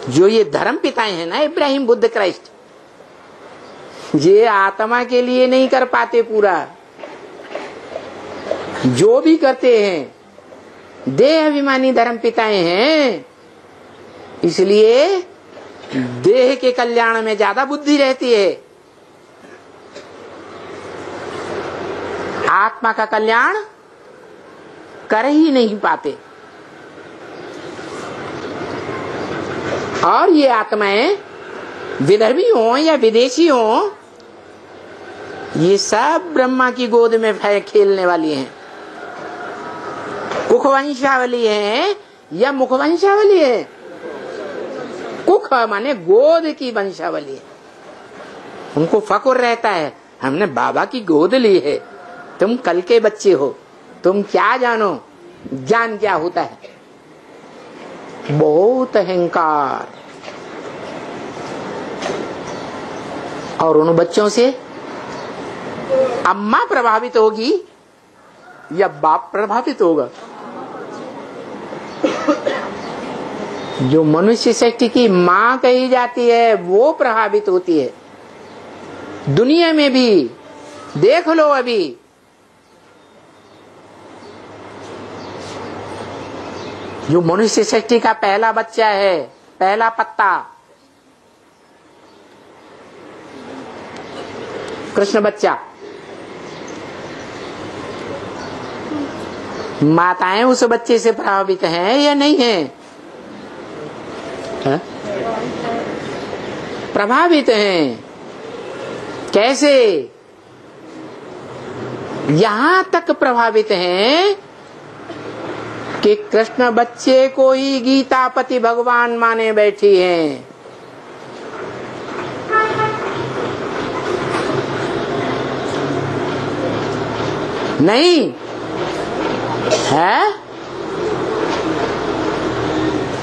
जो ये धर्म पिताएं हैं ना, इब्राहिम, बुद्ध, क्राइस्ट, ये आत्मा के लिए नहीं कर पाते पूरा। जो भी करते हैं देह अभिमानी धर्म पिताएं हैं, इसलिए देह के कल्याण में ज्यादा बुद्धि रहती है, आत्मा का कल्याण कर ही नहीं पाते। और ये आत्माएं विधर्मी हो या विदेशी हो, ये सब ब्रह्मा की गोद में खेलने वाली हैं। कुख वंशावली है या मुख वंशावली है? कुख माने गोद की वंशावली है। उनको फक्र रहता है, हमने बाबा की गोद ली है। तुम कल के बच्चे हो, तुम क्या जानो, ज्ञान क्या होता है। बहुत अहंकार। और उन बच्चों से अम्मा प्रभावित होगी या बाप प्रभावित होगा? जो मनुष्य सृष्टि की माँ कही जाती है वो प्रभावित होती है। दुनिया में भी देख लो, अभी जो मनुष्य सृष्टि का पहला बच्चा है, पहला पत्ता, कृष्ण बच्चा, माताएं उस बच्चे से प्रभावित हैं या नहीं है? प्रभावित हैं। कैसे? यहां तक प्रभावित हैं कि कृष्ण बच्चे को ही गीतापति भगवान माने बैठी हैं। नहीं है?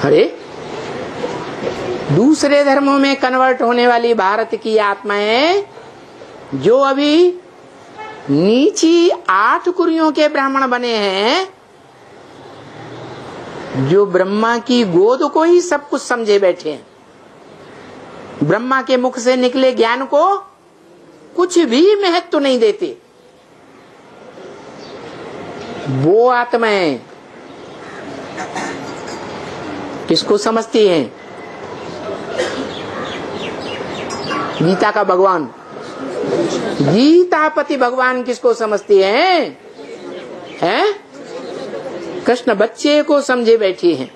अरे दूसरे धर्मों में कन्वर्ट होने वाली भारत की आत्माएं जो अभी नीची 8 कुरियों के ब्राह्मण बने हैं, जो ब्रह्मा की गोद को ही सब कुछ समझे बैठे हैं, ब्रह्मा के मुख से निकले ज्ञान को कुछ भी महत्व नहीं देते, वो आत्माएं किसको समझती हैं? गीता का भगवान, गीतापति भगवान किसको समझती हैं? कृष्ण बच्चे को समझे बैठी हैं।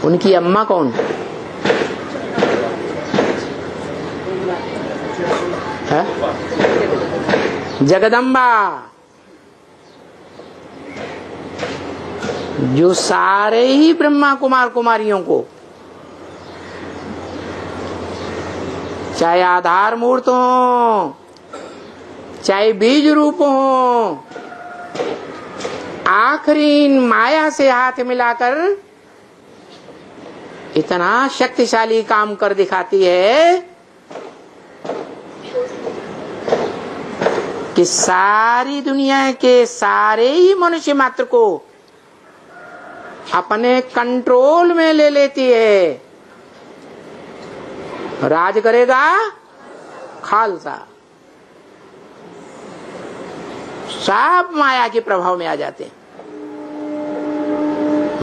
उनकी अम्मा कौन है? जगदम्बा, जो सारे ही ब्रह्मा कुमार कुमारियों को, चाहे आधार मूर्त हो, चाहे बीज रूप हो, आखिरी माया से हाथ मिलाकर इतना शक्तिशाली काम कर दिखाती है कि सारी दुनिया के सारे ही मनुष्य मात्र को अपने कंट्रोल में ले लेती है। राज करेगा खालसा। सब माया के प्रभाव में आ जाते हैं।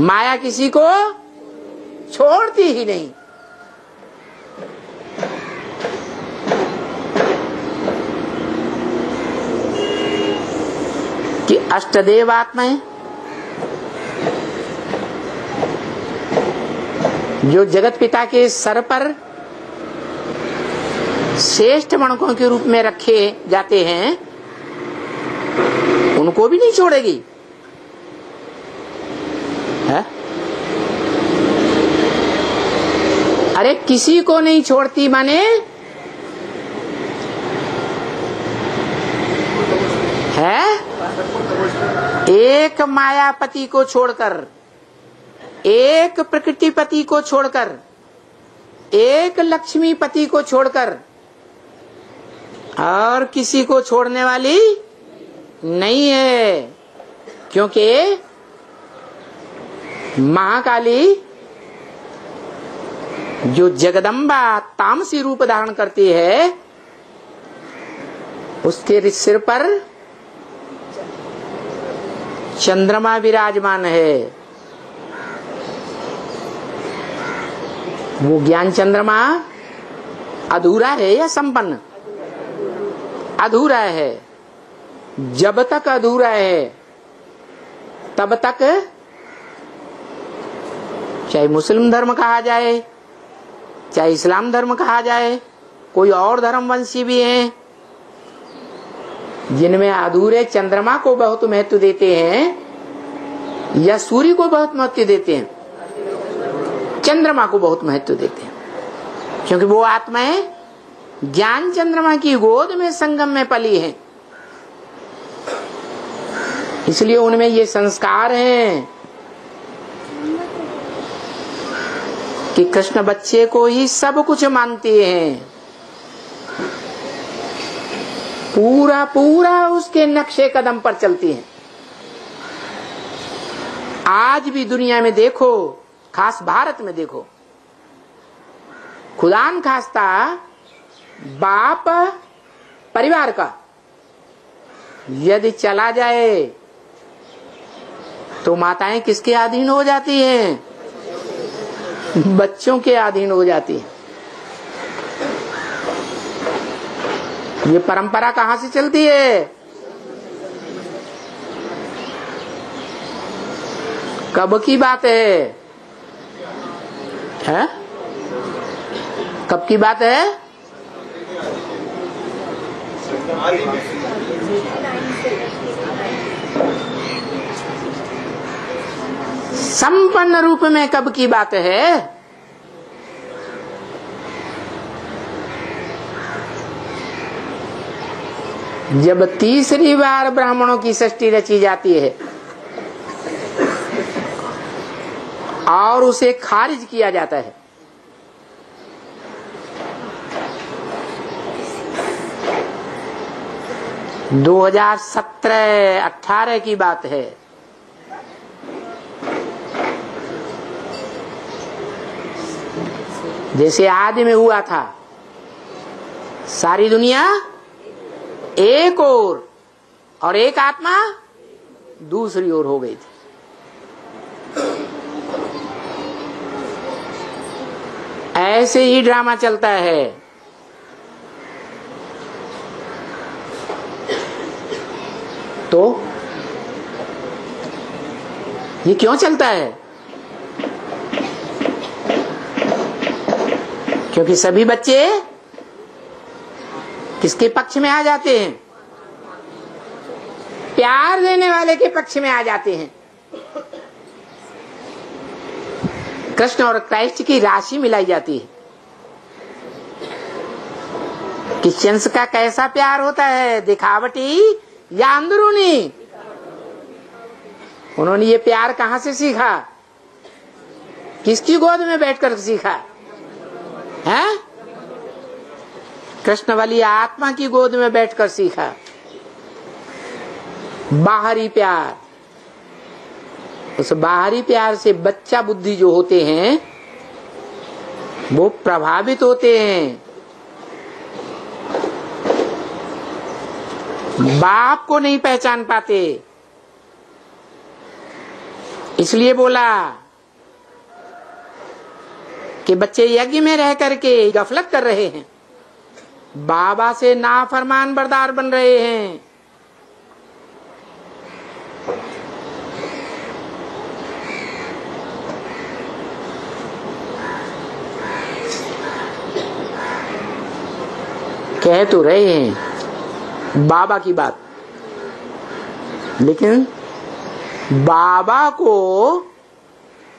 माया किसी को छोड़ती ही नहीं। कि अष्टदेव आत्माएं जो जगत पिता के सर पर श्रेष्ठ मणकों के रूप में रखे जाते हैं, उनको भी नहीं छोड़ेगी है? अरे किसी को नहीं छोड़ती माने है? एक मायापति को छोड़कर, एक प्रकृतिपति को छोड़कर, एक लक्ष्मीपति को छोड़कर और किसी को छोड़ने वाली नहीं है। क्योंकि महाकाली जो जगदम्बा तामसी रूप धारण करती है, उसके सिर पर चंद्रमा विराजमान है। वो ज्ञान चंद्रमा अधूरा है या संपन्न? अधूरा है। जब तक अधूरा है तब तक चाहे मुस्लिम धर्म कहा जाए, चाहे इस्लाम धर्म कहा जाए, कोई और धर्मवंशी भी हैं जिनमें अधूरे चंद्रमा को बहुत महत्व देते हैं या सूर्य को बहुत महत्व देते हैं? चंद्रमा को बहुत महत्व देते हैं, क्योंकि वो आत्माएं ज्ञान चंद्रमा की गोद में संगम में पली हैं। इसलिए उनमें ये संस्कार हैं कि कृष्ण बच्चे को ही सब कुछ मानते हैं, पूरा पूरा उसके नक्शे कदम पर चलती हैं। आज भी दुनिया में देखो, खास भारत में देखो, खुदान खास्ता बाप परिवार का यदि चला जाए तो माताएं किसके अधीन हो जाती हैं? बच्चों के अधीन हो जाती हैं। ये परंपरा कहां से चलती है? कब की बात है? कब की बात है? संपन्न रूप में कब की बात है? जब तीसरी बार ब्राह्मणों की सृष्टि रची जाती है और उसे खारिज किया जाता है। - 2017-18 की बात है। जैसे आदि में हुआ था, सारी दुनिया एक और एक आत्मा दूसरी ओर हो गई थी। ऐसे ही ड्रामा चलता है। तो ये क्यों चलता है? क्योंकि सभी बच्चे किसके पक्ष में आ जाते हैं? प्यार देने वाले के पक्ष में आ जाते हैं। कृष्ण और क्राइस्ट की राशि मिलाई जाती है। क्रिश्चियंस का कैसा प्यार होता है, दिखावटी या अंदरूनी? उन्होंने ये प्यार कहां से सीखा? किसकी गोद में बैठकर सीखा है? कृष्ण वाली आत्मा की गोद में बैठकर सीखा। बाहरी प्यार, उस बाहरी प्यार से बच्चा बुद्धि जो होते हैं वो प्रभावित होते हैं। बाप को नहीं पहचान पाते। इसलिए बोला कि बच्चे यज्ञ में रह करके गफलत कर रहे हैं, बाबा से नाफरमान बरदार बन रहे हैं। कह तो रहे हैं बाबा की बात, लेकिन बाबा को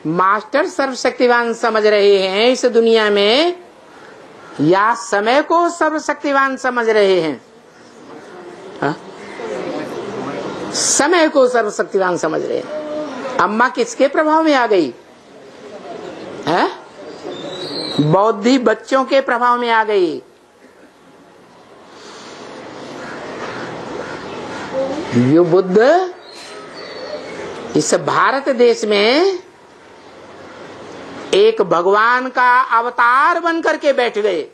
मास्टर सर्वशक्तिवान समझ रहे हैं इस दुनिया में, या समय को सर्वशक्तिवान समझ रहे हैं? हा? समय को सर्वशक्तिवान समझ रहे हैं। अम्मा किसके प्रभाव में आ गई है? बौद्धि बच्चों के प्रभाव में आ गई। ये बुद्ध इस भारत देश में एक भगवान का अवतार बन करके बैठ गए।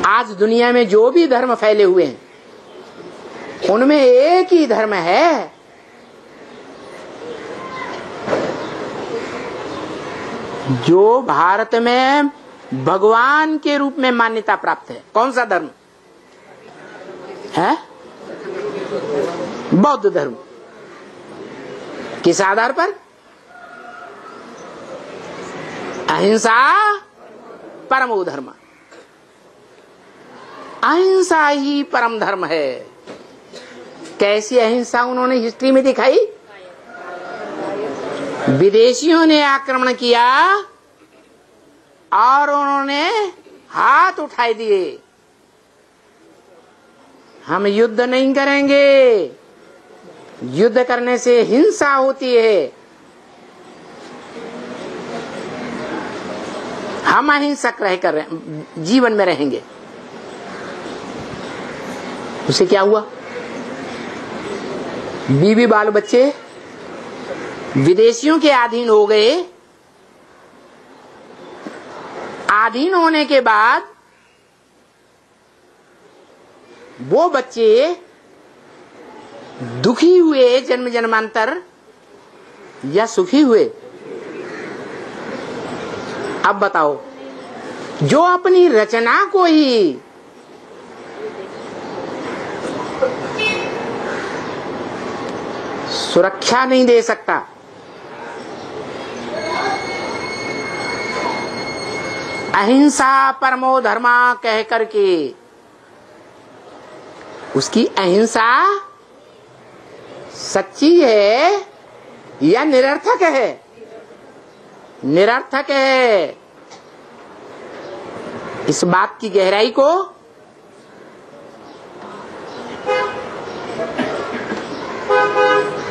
आज दुनिया में जो भी धर्म फैले हुए हैं उनमें एक ही धर्म है, जो भारत में भगवान के रूप में मान्यता प्राप्त है। कौन सा धर्म है? बौद्ध धर्म। किस आधार पर? अहिंसा परमो धर्म। अहिंसा ही परम धर्म है। कैसी अहिंसा उन्होंने हिस्ट्री में दिखाई? विदेशियों ने आक्रमण किया और उन्होंने हाथ उठाए दिए, हम युद्ध नहीं करेंगे, युद्ध करने से हिंसा होती है, हम अहिंसक रहकर जीवन में रहेंगे। उसे क्या हुआ? बीवी बाल बच्चे विदेशियों के अधीन हो गए। अधीन होने के बाद वो बच्चे दुखी हुए जन्म जन्मांतर या सुखी हुए? अब बताओ, जो अपनी रचना को ही सुरक्षा नहीं दे सकता, अहिंसा परमो धर्मा कह करके उसकी अहिंसा सच्ची है या निरर्थक है? निरर्थक है। इस बात की गहराई को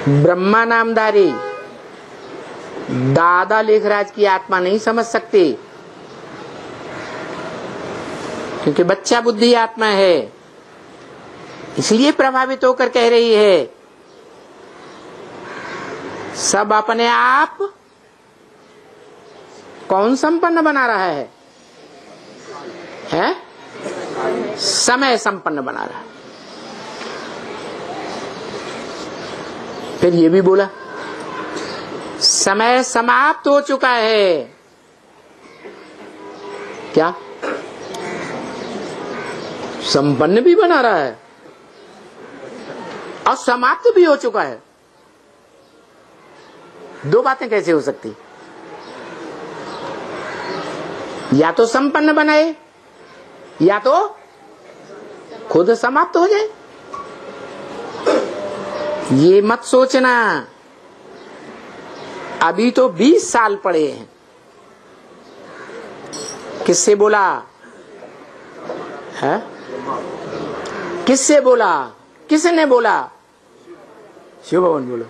ब्रह्मा नामधारी दादा लेखराज की आत्मा नहीं समझ सकती, क्योंकि बच्चा बुद्धि आत्मा है, इसलिए प्रभावित होकर कह रही है सब अपने आप कौन संपन्न बना रहा है? समय संपन्न बना रहा है। फिर ये भी बोला समय समाप्त हो चुका है। क्या? संपन्न भी बना रहा है और समाप्त भी हो चुका है। दो बातें कैसे हो सकती? या तो संपन्न बनाए या तो खुद समाप्त हो जाए। ये मत सोचना अभी तो 20 साल पड़े हैं। किससे बोला है? किससे बोला? किसने बोला? शिव भवन बोलो।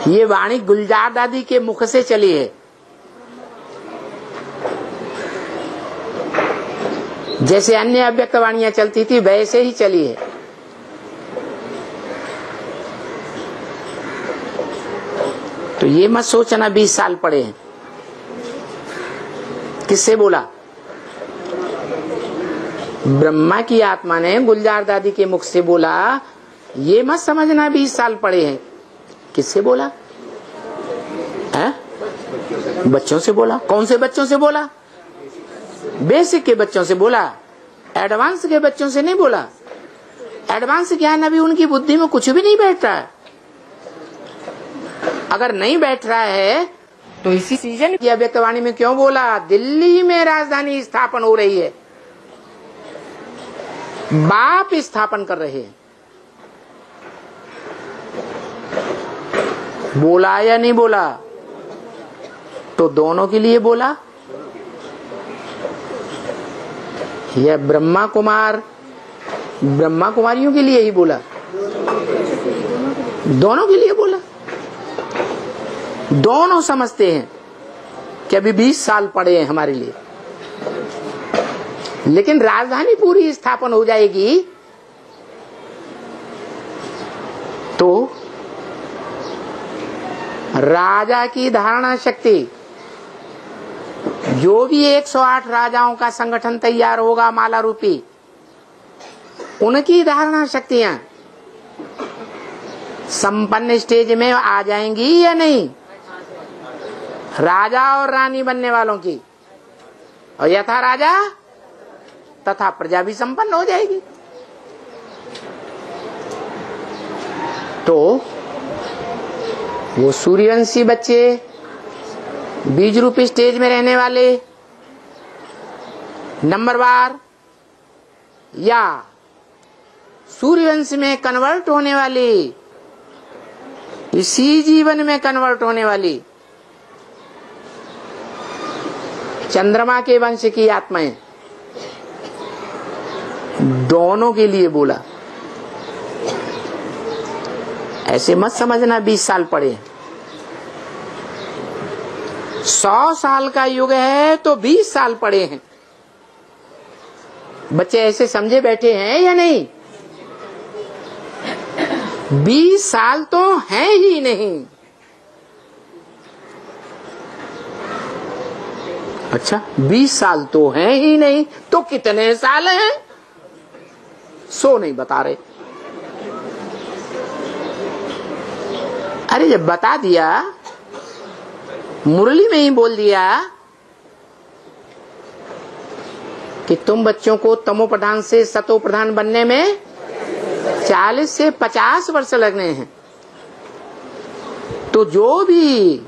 ये वाणी गुलजार दादी के मुख से चली है। जैसे अन्य अव्यक्त वाणियां चलती थी वैसे ही चली है। तो ये मत सोचना 20 साल पड़े हैं। किससे बोला? ब्रह्मा की आत्मा ने गुलजार दादी के मुख से बोला। ये मत समझना 20 साल पड़े हैं। किससे बोला? है? बच्चों से बोला। कौन से बच्चों से बोला? बेसिक के बच्चों से बोला, एडवांस के बच्चों से नहीं बोला। एडवांस ज्ञान अभी उनकी बुद्धि में कुछ भी नहीं बैठ रहा है। अगर नहीं बैठ रहा है तो इसी सीजन की अव्यक्तवाणी में क्यों बोला? दिल्ली में राजधानी स्थापन हो रही है, बाप स्थापन कर रहे हैं। बोला या नहीं बोला? तो दोनों के लिए बोला। यह ब्रह्मा कुमारियों के लिए ही बोला, दोनों के लिए बोला। दोनों समझते हैं कि अभी 20 साल पड़े हैं हमारे लिए, लेकिन राजधानी पूरी स्थापन हो जाएगी तो राजा की धारणा शक्ति, जो भी 108 राजाओं का संगठन तैयार होगा माला रूपी, उनकी धारणा शक्तियां संपन्न स्टेज में आ जाएंगी या नहीं? राजा और रानी बनने वालों की, और यथा राजा तथा प्रजा भी संपन्न हो जाएगी। तो वो सूर्यवंशी बच्चे, बीज रूपी स्टेज में रहने वाले नंबरवार, या सूर्यवंश में कन्वर्ट होने वाली, इसी जीवन में कन्वर्ट होने वाली चंद्रमा के वंश की आत्माएं, दोनों के लिए बोला। ऐसे मत समझना 20 साल पड़े, 100 साल का युग है तो 20 साल पड़े हैं। बच्चे ऐसे समझे बैठे हैं या नहीं? 20 साल तो हैं ही नहीं। अच्छा, 20 साल तो हैं ही नहीं, तो कितने साल हैं? 100 नहीं बता रहे। अरे जब बता दिया, मुरली में ही बोल दिया कि तुम बच्चों को तमो प्रधान से सतो प्रधान बनने में 40 से 50 वर्ष लगने हैं, तो जो भी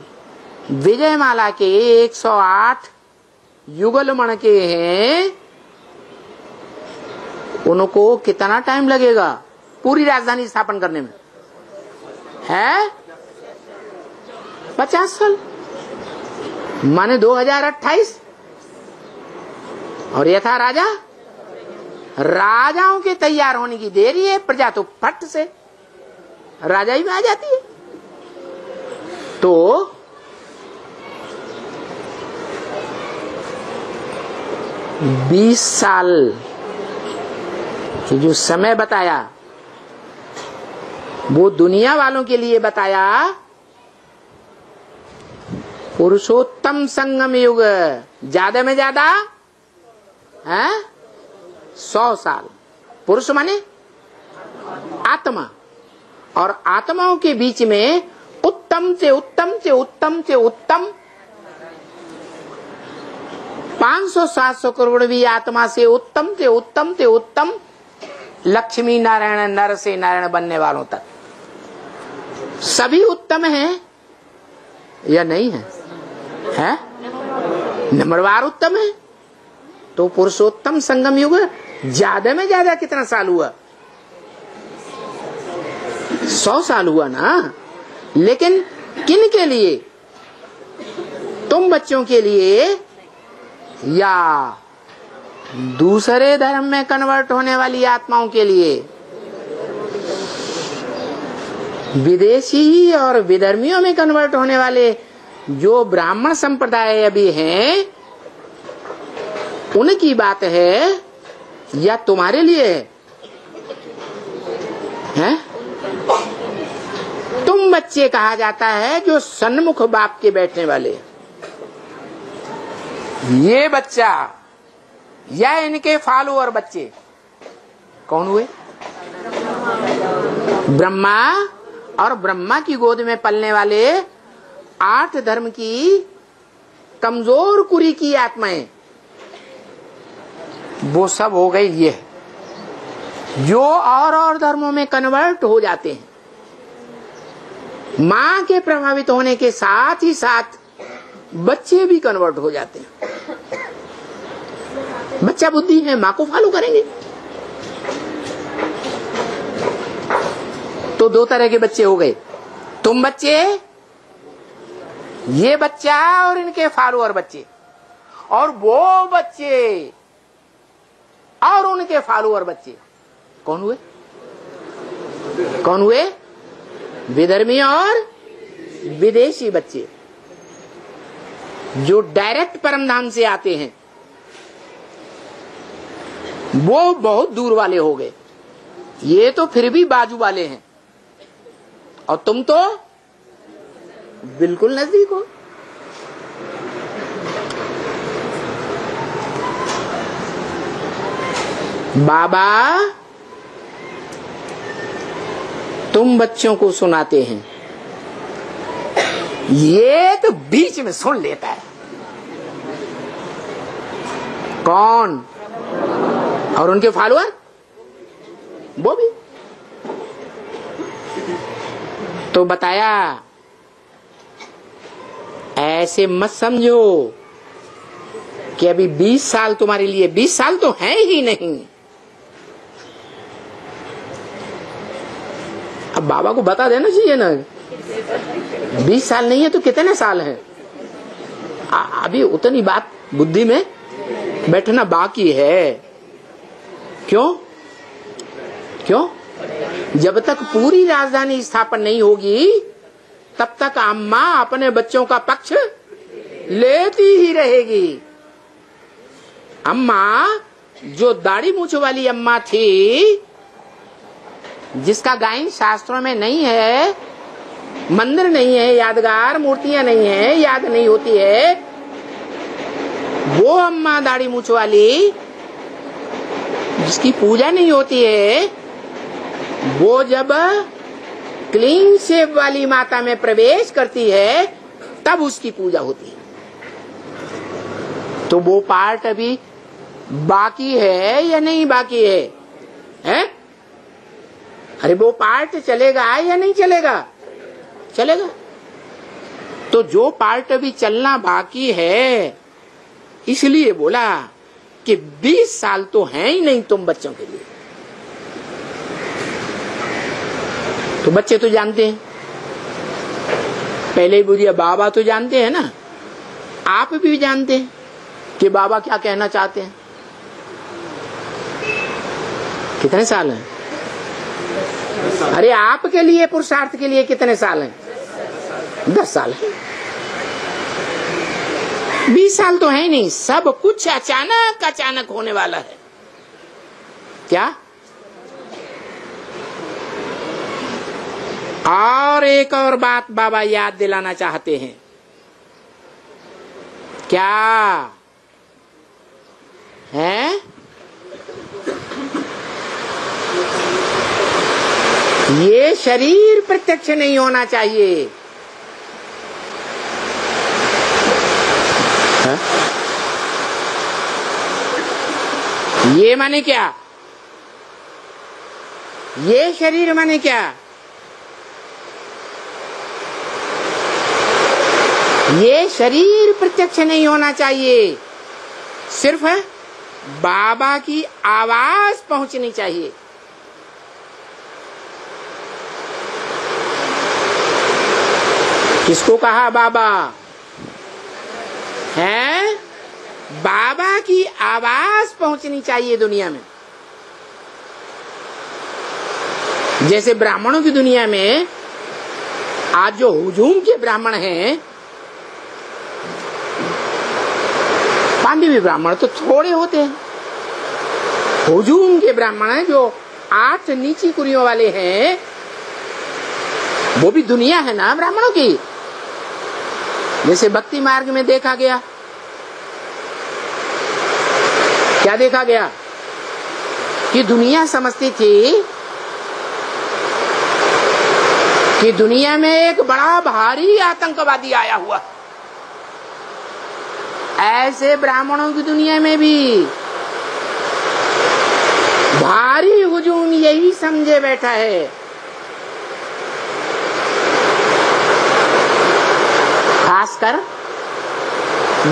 विजयमाला के 108 युगल मण के हैं, उनको कितना टाइम लगेगा पूरी राजधानी स्थापन करने में? है 50 साल, माने 2028। और यथा राजा, राजाओं के तैयार होने की देरी है, प्रजा तो फट से राजा ही में आ जाती है। तो 20 साल की जो समय बताया, वो दुनिया वालों के लिए बताया। पुरुषोत्तम संगम युग ज्यादा में ज्यादा है 100 साल। पुरुष माने आत्मा, और आत्माओं के बीच में उत्तम से उत्तम से उत्तम से उत्तम 500-700 करोड़वीं आत्मा से उत्तम से उत्तम से उत्तम लक्ष्मी नारायण, नर से नारायण बनने वालों तक सभी उत्तम हैं या नहीं है? है नंबरवार उत्तम है। तो पुरुषोत्तम संगम युग ज्यादा में ज्यादा कितना साल हुआ? 100 साल हुआ ना। लेकिन किन के लिए? तुम बच्चों के लिए या दूसरे धर्म में कन्वर्ट होने वाली आत्माओं के लिए? विदेशी और विधर्मियों में कन्वर्ट होने वाले जो ब्राह्मण संप्रदाय अभी हैं, उनकी बात है या तुम्हारे लिए है? तुम बच्चे कहा जाता है जो सन्मुख बाप के बैठने वाले। ये बच्चा या इनके फॉलोअर बच्चे कौन हुए? ब्रह्मा और ब्रह्मा की गोद में पलने वाले 8 धर्म की कमजोर कुरी की आत्माएं, वो सब हो गई ये जो और धर्मों में कन्वर्ट हो जाते हैं। मां के प्रभावित होने के साथ ही साथ बच्चे भी कन्वर्ट हो जाते हैं। बच्चा बुद्धि है, मां को फॉलो करेंगे। तो 2 तरह के बच्चे हो गए, तुम बच्चे, ये बच्चा और इनके फॉलोअर बच्चे, और वो बच्चे और उनके फॉलोअर बच्चे। कौन हुए? कौन हुए? विधर्मी और विदेशी बच्चे जो डायरेक्ट परमधाम से आते हैं, वो बहुत दूर वाले हो गए। ये तो फिर भी बाजू वाले हैं, और तुम तो बिल्कुल नजदीक हो। बाबा तुम बच्चों को सुनाते हैं, ये तो बीच में सुन लेता है। कौन? और उनके फॉलोअर, वो भी। तो बताया ऐसे मत समझो कि अभी 20 साल तुम्हारे लिए, 20 साल तो हैं ही नहीं। अब बाबा को बता देना चाहिए ना, 20 साल नहीं है तो कितने साल हैं। अभी उतनी बात बुद्धि में बैठना बाकी है। क्यों? क्यों? जब तक पूरी राजधानी स्थापन नहीं होगी तब तक अम्मा अपने बच्चों का पक्ष लेती ही रहेगी। अम्मा जो दाढ़ी मूछ वाली अम्मा थी, जिसका गायन शास्त्रों में नहीं है, मंदिर नहीं है, यादगार मूर्तियां नहीं है, याद नहीं होती है, वो अम्मा दाढ़ी मूछ वाली जिसकी पूजा नहीं होती है, वो जब क्लीन शेव वाली माता में प्रवेश करती है तब उसकी पूजा होती है। तो वो पार्ट अभी बाकी है या नहीं बाकी है? हैं? अरे वो पार्ट चलेगा या नहीं चलेगा? चलेगा। तो जो पार्ट अभी चलना बाकी है, इसलिए बोला कि 20 साल तो हैं ही नहीं तुम बच्चों के लिए। तो बच्चे तो जानते हैं, पहले ही बुझिए बाबा तो जानते हैं ना, आप भी जानते हैं कि बाबा क्या कहना चाहते हैं। कितने साल हैं? अरे आपके लिए, पुरुषार्थ के लिए कितने साल हैं? 10 साल है। 20 साल तो है ही नहीं। सब कुछ अचानक अचानक होने वाला है। क्या? और एक और बात बाबा याद दिलाना चाहते हैं। क्या है? ये शरीर प्रत्यक्ष नहीं होना चाहिए। है? ये माने क्या? ये शरीर माने क्या? ये शरीर प्रत्यक्ष नहीं होना चाहिए। सिर्फ बाबा की आवाज पहुंचनी चाहिए। किसको कहा बाबा? है? बाबा की आवाज पहुंचनी चाहिए दुनिया में। जैसे ब्राह्मणों की दुनिया में आज जो हुजूम के ब्राह्मण हैं, पांडवी ब्राह्मण तो थोड़े होते हैं। हुजूम के ब्राह्मण हैं जो 8 नीची कुरियों वाले हैं, वो भी दुनिया है ना ब्राह्मणों की। जैसे भक्ति मार्ग में देखा गया, क्या देखा गया कि दुनिया समझती थी कि दुनिया में एक बड़ा भारी आतंकवादी आया हुआ। ऐसे ब्राह्मणों की दुनिया में भी भारी हुजूम यही समझे बैठा है। खासकर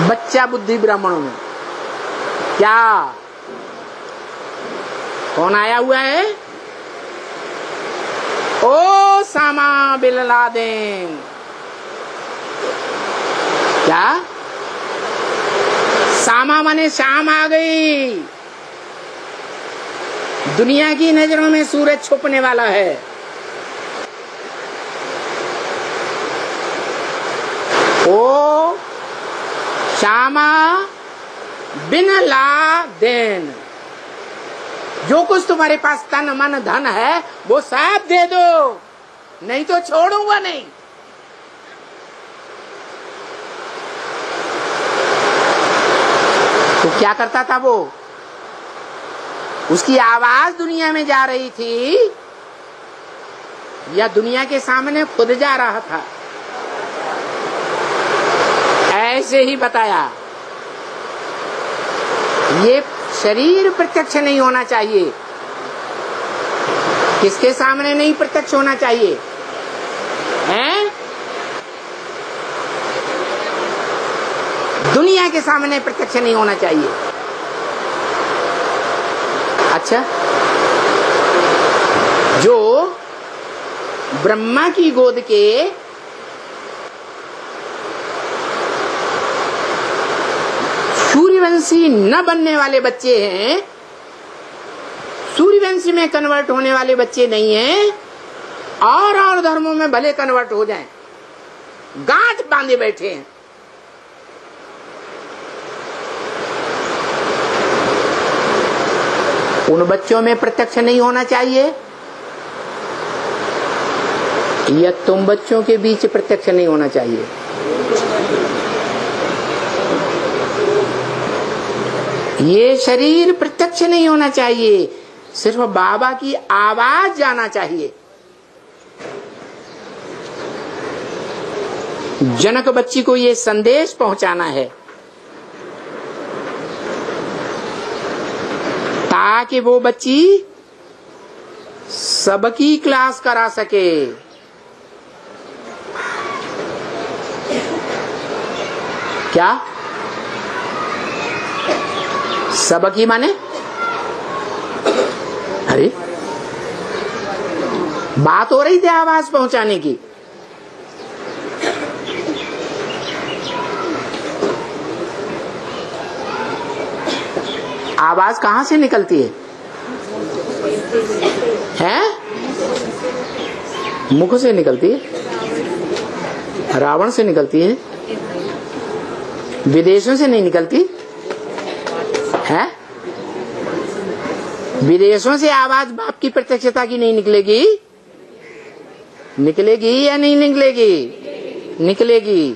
बच्चा बुद्धि ब्राह्मणों में। क्या? कौन आया हुआ है? Osama bin Laden. क्या? सामा माने शाम आ गई। दुनिया की नजरों में सूरज छुपने वाला है। ओ शामा बिन लादेन। जो कुछ तुम्हारे पास तन मन धन है वो सब दे दो, नहीं तो छोड़ूंगा नहीं। क्या करता था वो? उसकी आवाज दुनिया में जा रही थी या दुनिया के सामने खुद जा रहा था? ऐसे ही बताया। ये शरीर प्रत्यक्ष नहीं होना चाहिए। किसके सामने नहीं प्रत्यक्ष होना चाहिए? हैं? दुनिया के सामने प्रत्यक्ष नहीं होना चाहिए। अच्छा, जो ब्रह्मा की गोद के सूर्यवंशी न बनने वाले बच्चे हैं, सूर्यवंशी में कन्वर्ट होने वाले बच्चे नहीं हैं, और धर्मों में भले कन्वर्ट हो जाएं, गांठ बांधे बैठे हैं। उन बच्चों में प्रत्यक्ष नहीं होना चाहिए या तुम बच्चों के बीच प्रत्यक्ष नहीं होना चाहिए? ये शरीर प्रत्यक्ष नहीं होना चाहिए, सिर्फ बाबा की आवाज जाना चाहिए। जनक बच्ची को ये संदेश पहुंचाना है ताकि वो बच्ची सबकी क्लास करा सके। क्या सबकी माने? अरे बात हो रही थी आवाज पहुंचाने की। आवाज कहां से निकलती है? हैं? मुख से निकलती है, रावण से निकलती है, विदेशों से नहीं निकलती है। विदेशों से आवाज बाप की प्रत्यक्षता की नहीं निकलेगी? निकलेगी या नहीं निकलेगी? निकलेगी।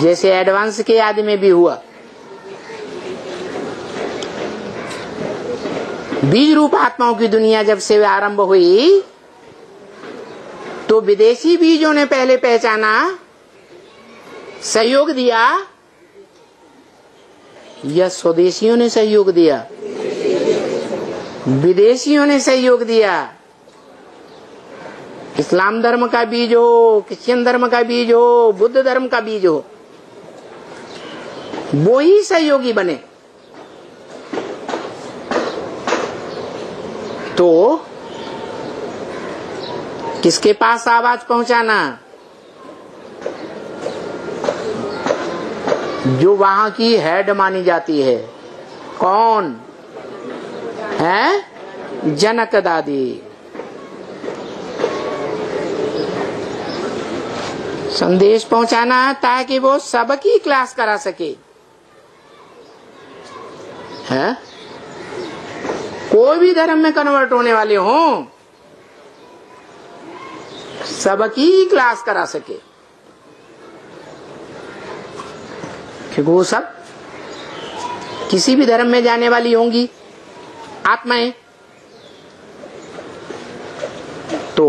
जैसे एडवांस के आदि में भी हुआ। बीज रूप आत्माओं की दुनिया जब से आरंभ हुई तो विदेशी बीजों ने पहले पहचाना, सहयोग दिया, या स्वदेशियों ने सहयोग दिया? विदेशियों ने सहयोग दिया। इस्लाम धर्म का बीज हो, क्रिश्चियन धर्म का बीज हो, बुद्ध धर्म का बीज हो, वो ही सहयोगी बने। तो किसके पास आवाज पहुंचाना? जो वहां की हेड मानी जाती है। कौन है? जनक दादी। संदेश पहुंचाना ताकि वो सबकी क्लास करा सके। है? कोई भी धर्म में कन्वर्ट होने वाले हों, सबकी क्लास करा सके, क्योंकि वो सब किसी भी धर्म में जाने वाली होंगी आत्माएं। तो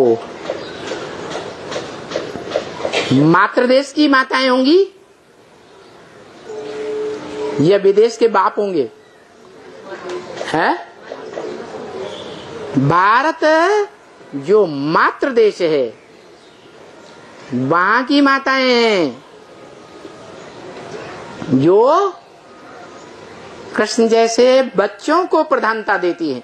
मातृ देश की माताएं होंगी या विदेश के बाप होंगे? है? भारत जो मातृ देश है, वहां की माताएं हैं जो कृष्ण जैसे बच्चों को प्रधानता देती हैं।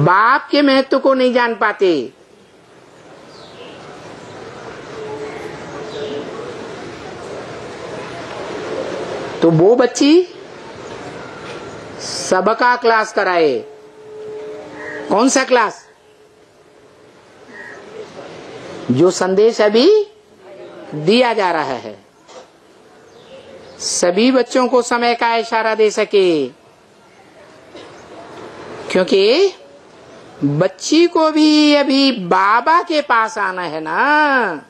बाप के महत्व को नहीं जान पाते। तो वो बच्ची सबका क्लास कराए। कौन सा क्लास? जो संदेश अभी दिया जा रहा है, सभी बच्चों को समय का इशारा दे सके, क्योंकि बच्ची को भी अभी बाबा के पास आना है ना।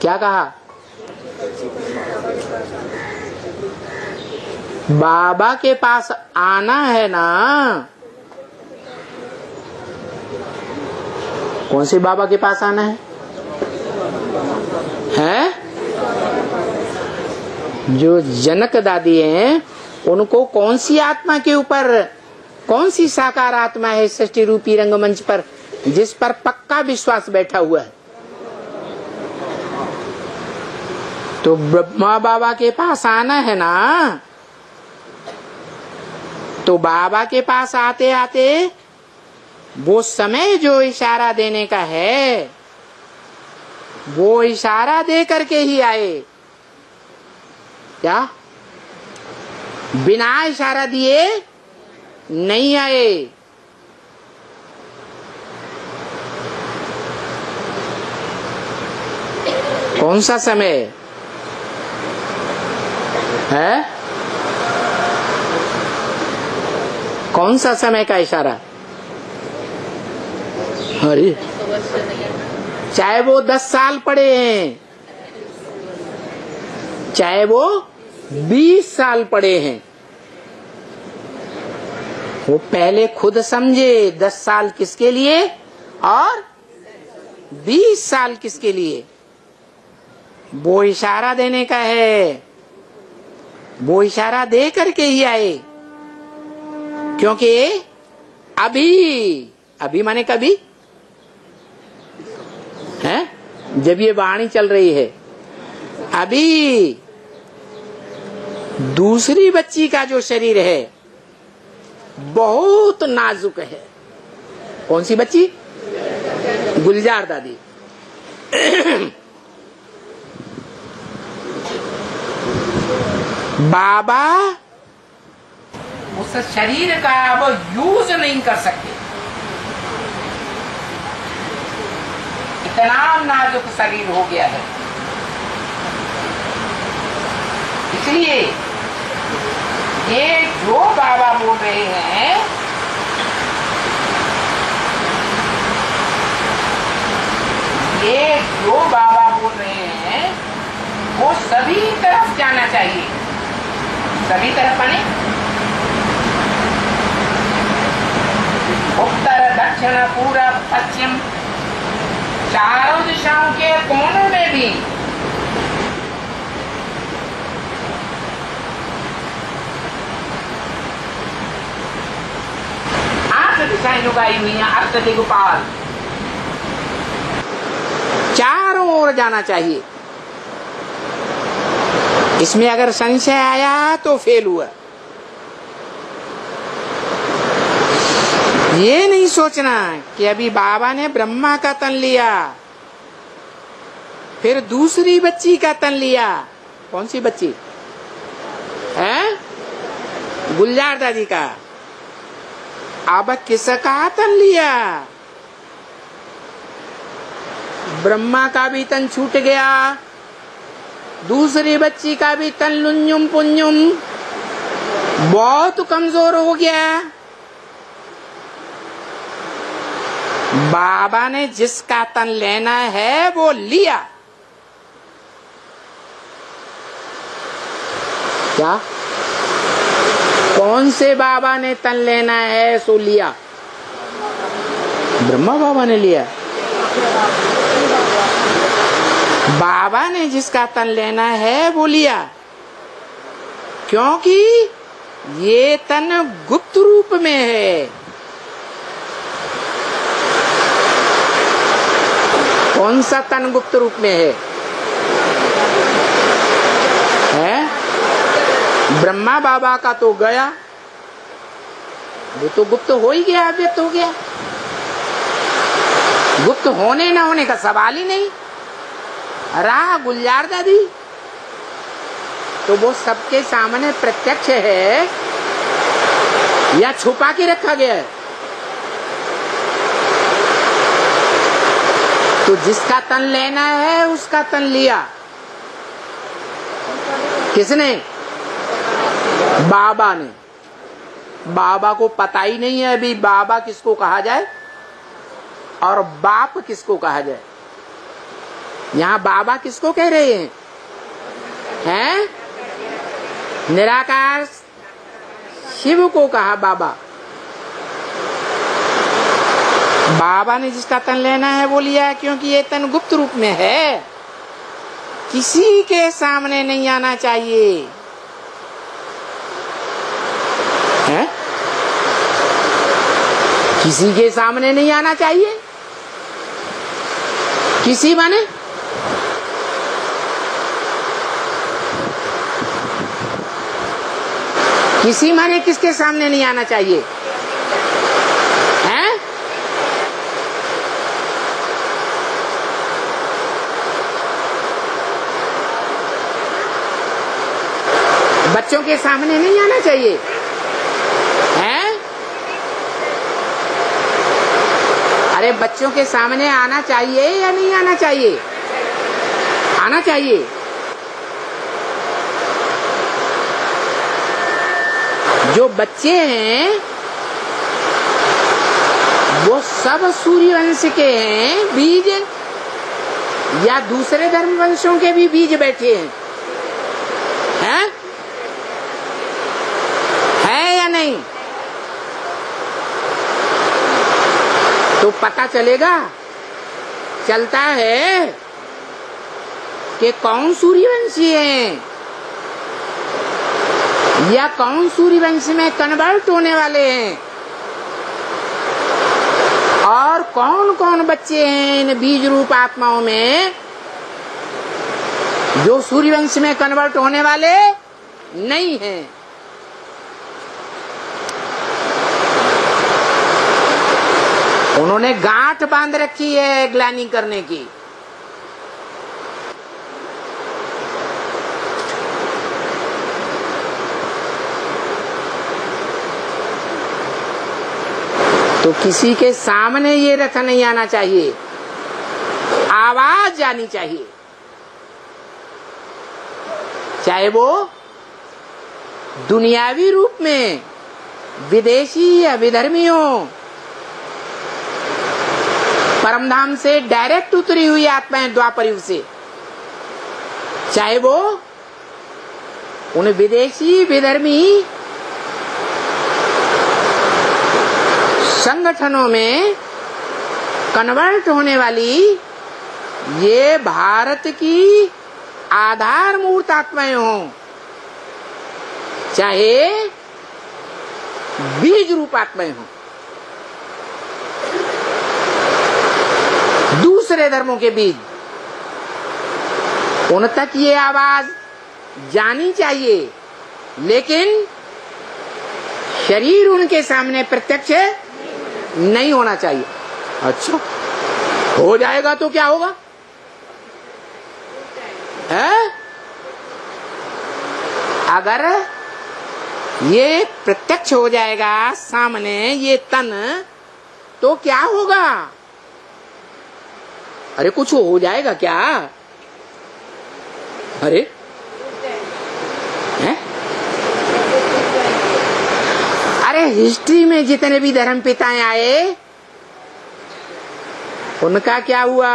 क्या कहा? बाबा के पास आना है ना। कौन से बाबा के पास आना है? जो जनक दादी हैं, उनको कौन सी आत्मा के ऊपर, कौन सी साकार आत्मा है सृष्टि रूपी रंगमंच पर जिस पर पक्का विश्वास बैठा हुआ है? तो ब्रह्मा बाबा के पास आना है ना। तो बाबा के पास आते आते वो समय जो इशारा देने का है, वो इशारा दे करके ही आए। क्या बिना इशारा दिए नहीं आए? कौन सा समय है? कौन सा समय का इशारा? अरे चाहे वो 10 साल पड़े हैं, चाहे वो 20 साल पड़े हैं, वो पहले खुद समझे 10 साल किसके लिए और 20 साल किसके लिए। वो इशारा देने का है, वो इशारा दे करके ही आए। क्योंकि अभी माने कभी है, जब ये वाणी चल रही है, अभी दूसरी बच्ची का जो शरीर है बहुत नाजुक है। कौन सी बच्ची? गुलजार दादी। बाबा उस शरीर का वो यूज नहीं कर सकते, इतना नाजुक शरीर हो गया है। इसलिए ये जो बाबा बोल रहे हैं, ये जो बाबा बोल रहे हैं, वो सभी तरफ जाना चाहिए। सभी तरफ माने उत्तर दक्षिण पूरब पश्चिम, चारों दिशाओं के कोनों में भी। दिशाएं लुकाई हुई हैं, अष्टदिग्पाल, चारों ओर जाना चाहिए। इसमें अगर संशय आया तो फेल हुआ। ये नहीं सोचना कि अभी बाबा ने ब्रह्मा का तन लिया, फिर दूसरी बच्ची का तन लिया। कौन सी बच्ची है? गुलजार दादी का। अब किसका तन लिया? ब्रह्मा का भी तन छूट गया, दूसरी बच्ची का भी तन लुन्युम पुन्युम बहुत कमजोर हो गया। बाबा ने जिसका तन लेना है वो लिया। क्या? कौन से बाबा ने तन लेना है सो लिया? ब्रह्मा बाबा ने लिया। बाबा ने जिसका तन लेना है वो लिया, क्योंकि ये तन गुप्त रूप में है। कौन सा तन गुप्त रूप में है? ब्रह्मा बाबा का तो गया, वो तो गुप्त हो ही गया, अव्यक्त हो गया। गुप्त होने न होने का सवाल ही नहीं रहा। गुलजार दादी तो वो सबके सामने प्रत्यक्ष है या छुपा के रखा गया है? तो जिसका तन लेना है उसका तन लिया। किसने? बाबा ने। बाबा को पता ही नहीं है अभी बाबा किसको कहा जाए और बाप किसको कहा जाए। यहाँ बाबा किसको कह रहे हैं? हैं? निराकार शिव को कहा बाबा। बाबा ने जिसका तन लेना है वो लिया, क्योंकि ये तन गुप्त रूप में है, किसी के सामने नहीं आना चाहिए। है? किसी के सामने नहीं आना चाहिए। किसी माने किसी माने किसके सामने नहीं आना चाहिए? हैं? बच्चों के सामने नहीं आना चाहिए। हैं? अरे बच्चों के सामने आना चाहिए या नहीं आना चाहिए? आना चाहिए। जो बच्चे हैं वो सब सूर्यवंश के हैं बीज, या दूसरे धर्म वंशों के भी बीज बैठे हैं? हैं? है या नहीं? तो पता चलेगा, चलता है कि कौन सूर्यवंशी है या कौन सूर्यवंश में कन्वर्ट होने वाले हैं, और कौन कौन बच्चे हैं इन बीज रूप आत्माओं में जो सूर्यवंश में कन्वर्ट होने वाले नहीं हैं। उन्होंने गांठ बांध रखी है ग्लानि करने की। तो किसी के सामने ये रथ नहीं आना चाहिए, आवाज आनी चाहिए, चाहे वो दुनियावी रूप में विदेशी या विधर्मी हो, परमधाम से डायरेक्ट उतरी हुई आत्माएं द्वापर युग से, चाहे वो उन विदेशी विधर्मी संगठनों में कन्वर्ट होने वाली ये भारत की आधार मूर्त आत्माएं हों, चाहे बीज रूप आत्माएं हों, दूसरे धर्मों के बीज, उन तक ये आवाज जानी चाहिए, लेकिन शरीर उनके सामने प्रत्यक्ष नहीं होना चाहिए। अच्छा, हो जाएगा तो क्या होगा? है? अगर ये प्रत्यक्ष हो जाएगा सामने ये तन, तो क्या होगा? अरे कुछ हो जाएगा क्या? अरे है? अरे हिस्ट्री में जितने भी धर्म पिताएं आए उनका क्या हुआ?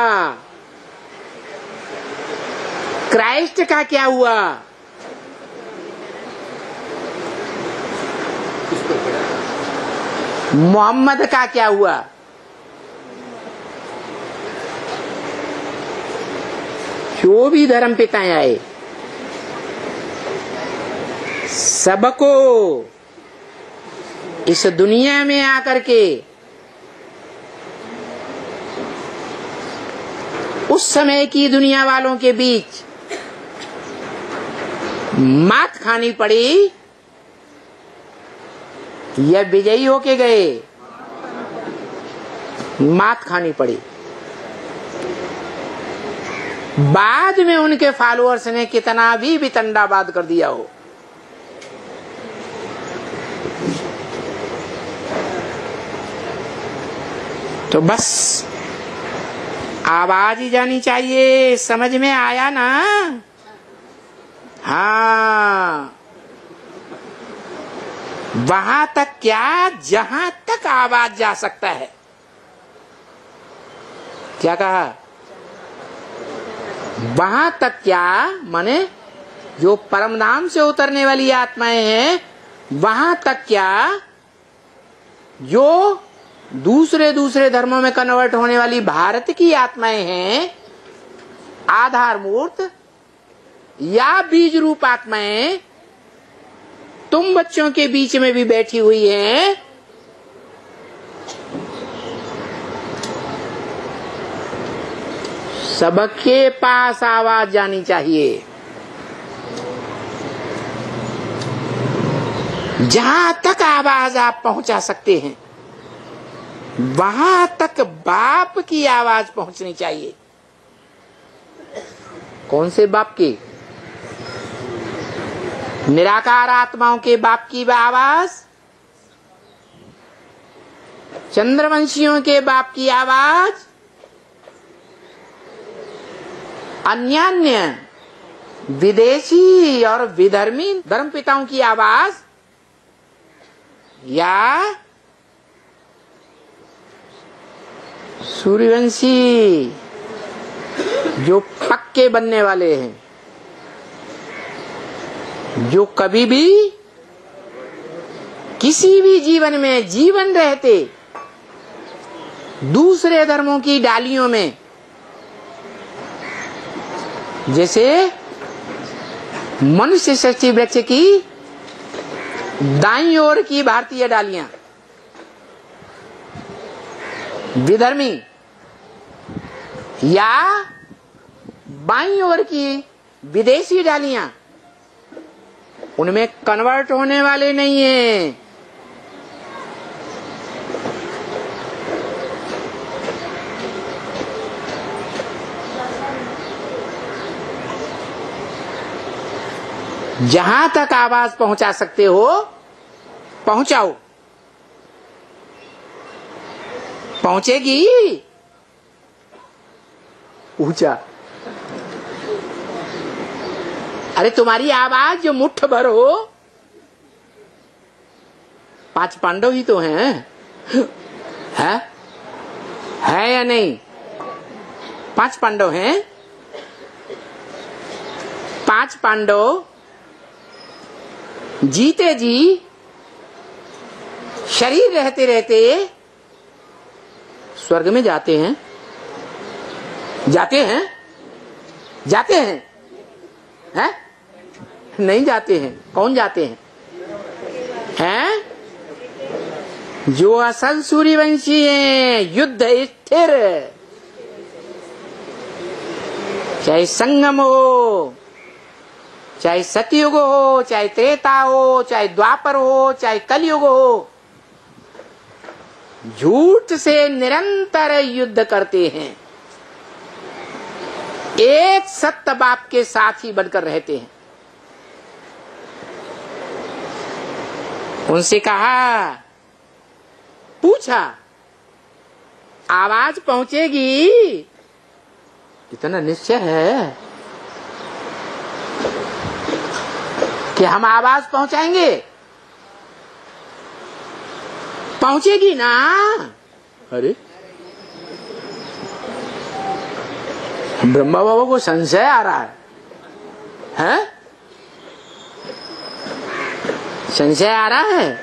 क्राइस्ट का क्या हुआ? मोहम्मद का क्या हुआ? जो भी धर्म पिताएं आए सबको इस दुनिया में आकर के उस समय की दुनिया वालों के बीच मात खानी पड़ी या विजयी होके गए? मात खानी पड़ी। बाद में उनके फॉलोअर्स ने कितना भी वितंडावाद कर दिया हो, तो बस आवाज ही जानी चाहिए। समझ में आया ना? हाँ, वहां तक क्या, जहां तक आवाज जा सकता है। क्या कहा? वहां तक क्या माने जो परम धाम से उतरने वाली आत्माएं हैं, वहां तक क्या जो दूसरे दूसरे धर्मों में कन्वर्ट होने वाली भारत की आत्माएं हैं, आधार मूर्त या बीज रूप आत्माएं तुम बच्चों के बीच में भी बैठी हुई हैं। सबके पास आवाज जानी चाहिए। जहां तक आवाज आप पहुंचा सकते हैं, वहां तक बाप की आवाज पहुंचनी चाहिए। कौन से बाप की? निराकार आत्माओं के बाप की आवाज, चंद्रवंशियों के बाप की आवाज, अन्यान्य विदेशी और विधर्मी धर्मपिताओं की आवाज, या सूर्यवंशी जो पक्के बनने वाले हैं, जो कभी भी किसी भी जीवन में जीवन रहते दूसरे धर्मों की डालियों में, जैसे मनुष्य सृष्टि वृक्ष की दाईं ओर की भारतीय डालियां विधर्मी, या बाईं ओर की विदेशी डालियां, उनमें कन्वर्ट होने वाले नहीं हैं। जहां तक आवाज पहुंचा सकते हो पहुंचाओ। पहुंचेगी ऊंचा। अरे तुम्हारी आवाज जो मुट्ठ भर हो, 5 पांडव ही तो हैं, है या नहीं? 5 पांडव हैं। 5 पांडव जीते जी शरीर रहते रहते स्वर्ग में जाते हैं। जाते हैं? जाते हैं? हैं? नहीं जाते हैं। कौन जाते हैं? हैं? जो असल सूर्यवंशी हैं, युद्ध स्थिर, चाहे संगम हो, चाहे सतयुग हो, चाहे त्रेता हो, चाहे द्वापर हो, चाहे कलयुग हो, झूठ से निरंतर युद्ध करते हैं। एक सत्य बाप के साथ ही बनकर रहते हैं। उनसे कहा, पूछा, आवाज पहुंचेगी? इतना निश्चय है कि हम आवाज पहुंचाएंगे? पहुंचेगी ना? अरे ब्रह्मा बाबा को संशय आ रहा है, हैं? संशय आ रहा है?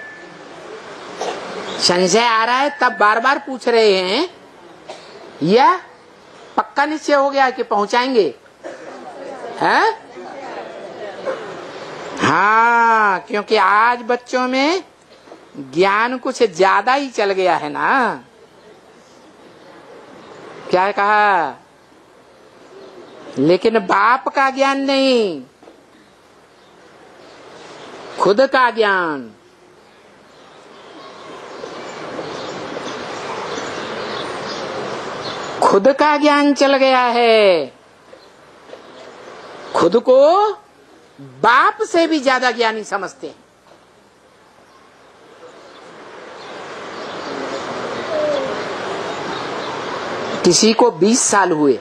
संशय आ रहा है तब बार बार पूछ रहे हैं, या पक्का निश्चय हो गया कि पहुंचाएंगे? हैं? हाँ, क्योंकि आज बच्चों में ज्ञान कुछ ज्यादा ही चल गया है ना। क्या कहा? लेकिन बाप का ज्ञान नहीं, खुद का ज्ञान। खुद का ज्ञान चल गया है। खुद को बाप से भी ज्यादा ज्ञानी समझते हैं। किसी को 20 साल हुए,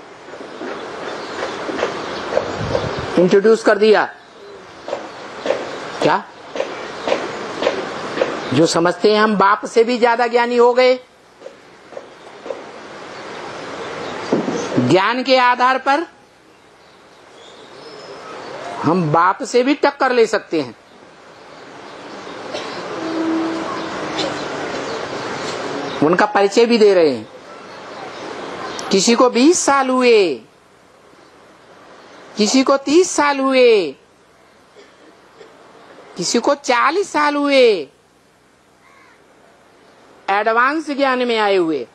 इंट्रोड्यूस कर दिया, क्या जो समझते हैं हम बाप से भी ज्यादा ज्ञानी हो गए। ज्ञान के आधार पर हम बाप से भी टक्कर ले सकते हैं। उनका परिचय भी दे रहे हैं। किसी को 20 साल हुए, किसी को 30 साल हुए, किसी को 40 साल हुए, एडवांस ज्ञान में आए हुए।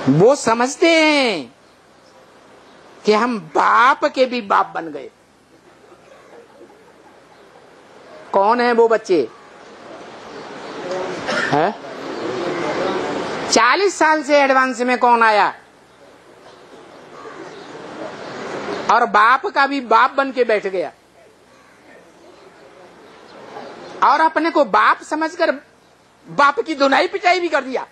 वो समझते हैं कि हम बाप के भी बाप बन गए। कौन है वो बच्चे? है 40 साल से एडवांस में कौन आया और बाप का भी बाप बन के बैठ गया और अपने को बाप समझकर बाप की धुनाई पिटाई भी कर दिया।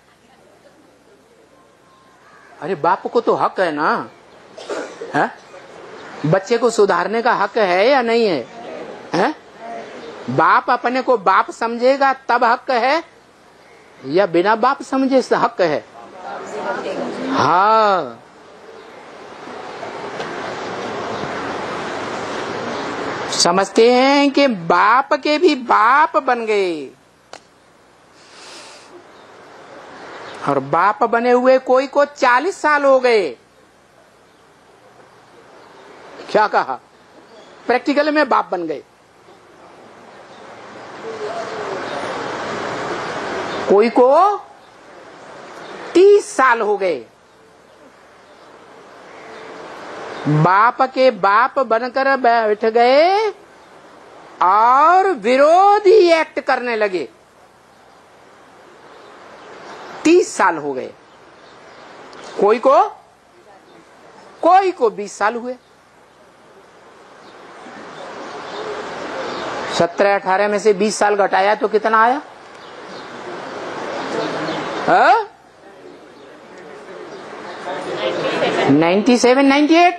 अरे बाप को तो हक है ना, है? बच्चे को सुधारने का हक है या नहीं है? है? बाप अपने को बाप समझेगा तब हक है या बिना बाप समझे से हक है? हाँ, समझते हैं कि बाप के भी बाप बन गए और बाप बने हुए कोई को 40 साल हो गए। क्या कहा? प्रैक्टिकल में बाप बन गए। कोई को 30 साल हो गए, बाप के बाप बनकर बैठ गए और विरोधी एक्ट करने लगे। 30 साल हो गए। कोई को 20 साल हुए। 17-18 में से 20 साल घटाया तो कितना आया? 97-98।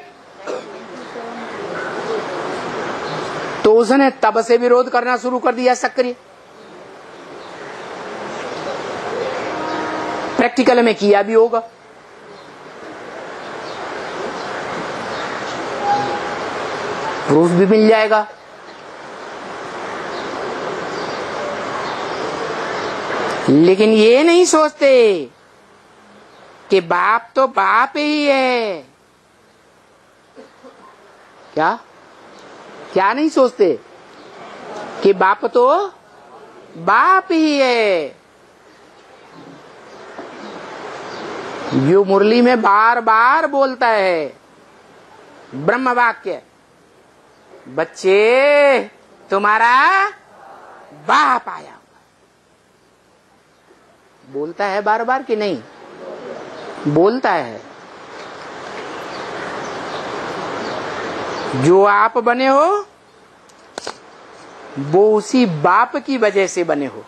तो उसने तब से विरोध करना शुरू कर दिया सक्रिय। प्रैक्टिकल में किया भी होगा। प्रूफ भी मिल जाएगा। लेकिन ये नहीं सोचते कि बाप तो बाप ही है। क्या नहीं सोचते कि बाप तो बाप ही है। जो मुरली में बार बार बोलता है ब्रह्म वाक्य, बच्चे तुम्हारा बाप आया। बोलता है बार बार कि नहीं? बोलता है। जो आप बने हो वो उसी बाप की वजह से बने हो।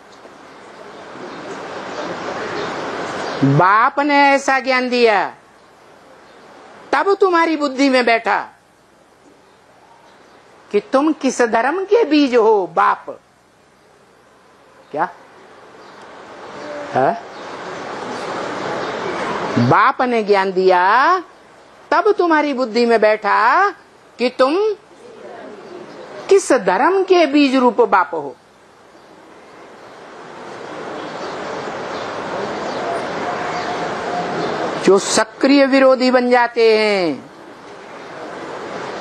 बाप ने ऐसा ज्ञान दिया तब तुम्हारी बुद्धि में बैठा कि तुम किस धर्म के बीज हो। बाप क्या है? बाप ने ज्ञान दिया तब तुम्हारी बुद्धि में बैठा कि तुम किस धर्म के बीज रूप बाप हो। जो सक्रिय विरोधी बन जाते हैं,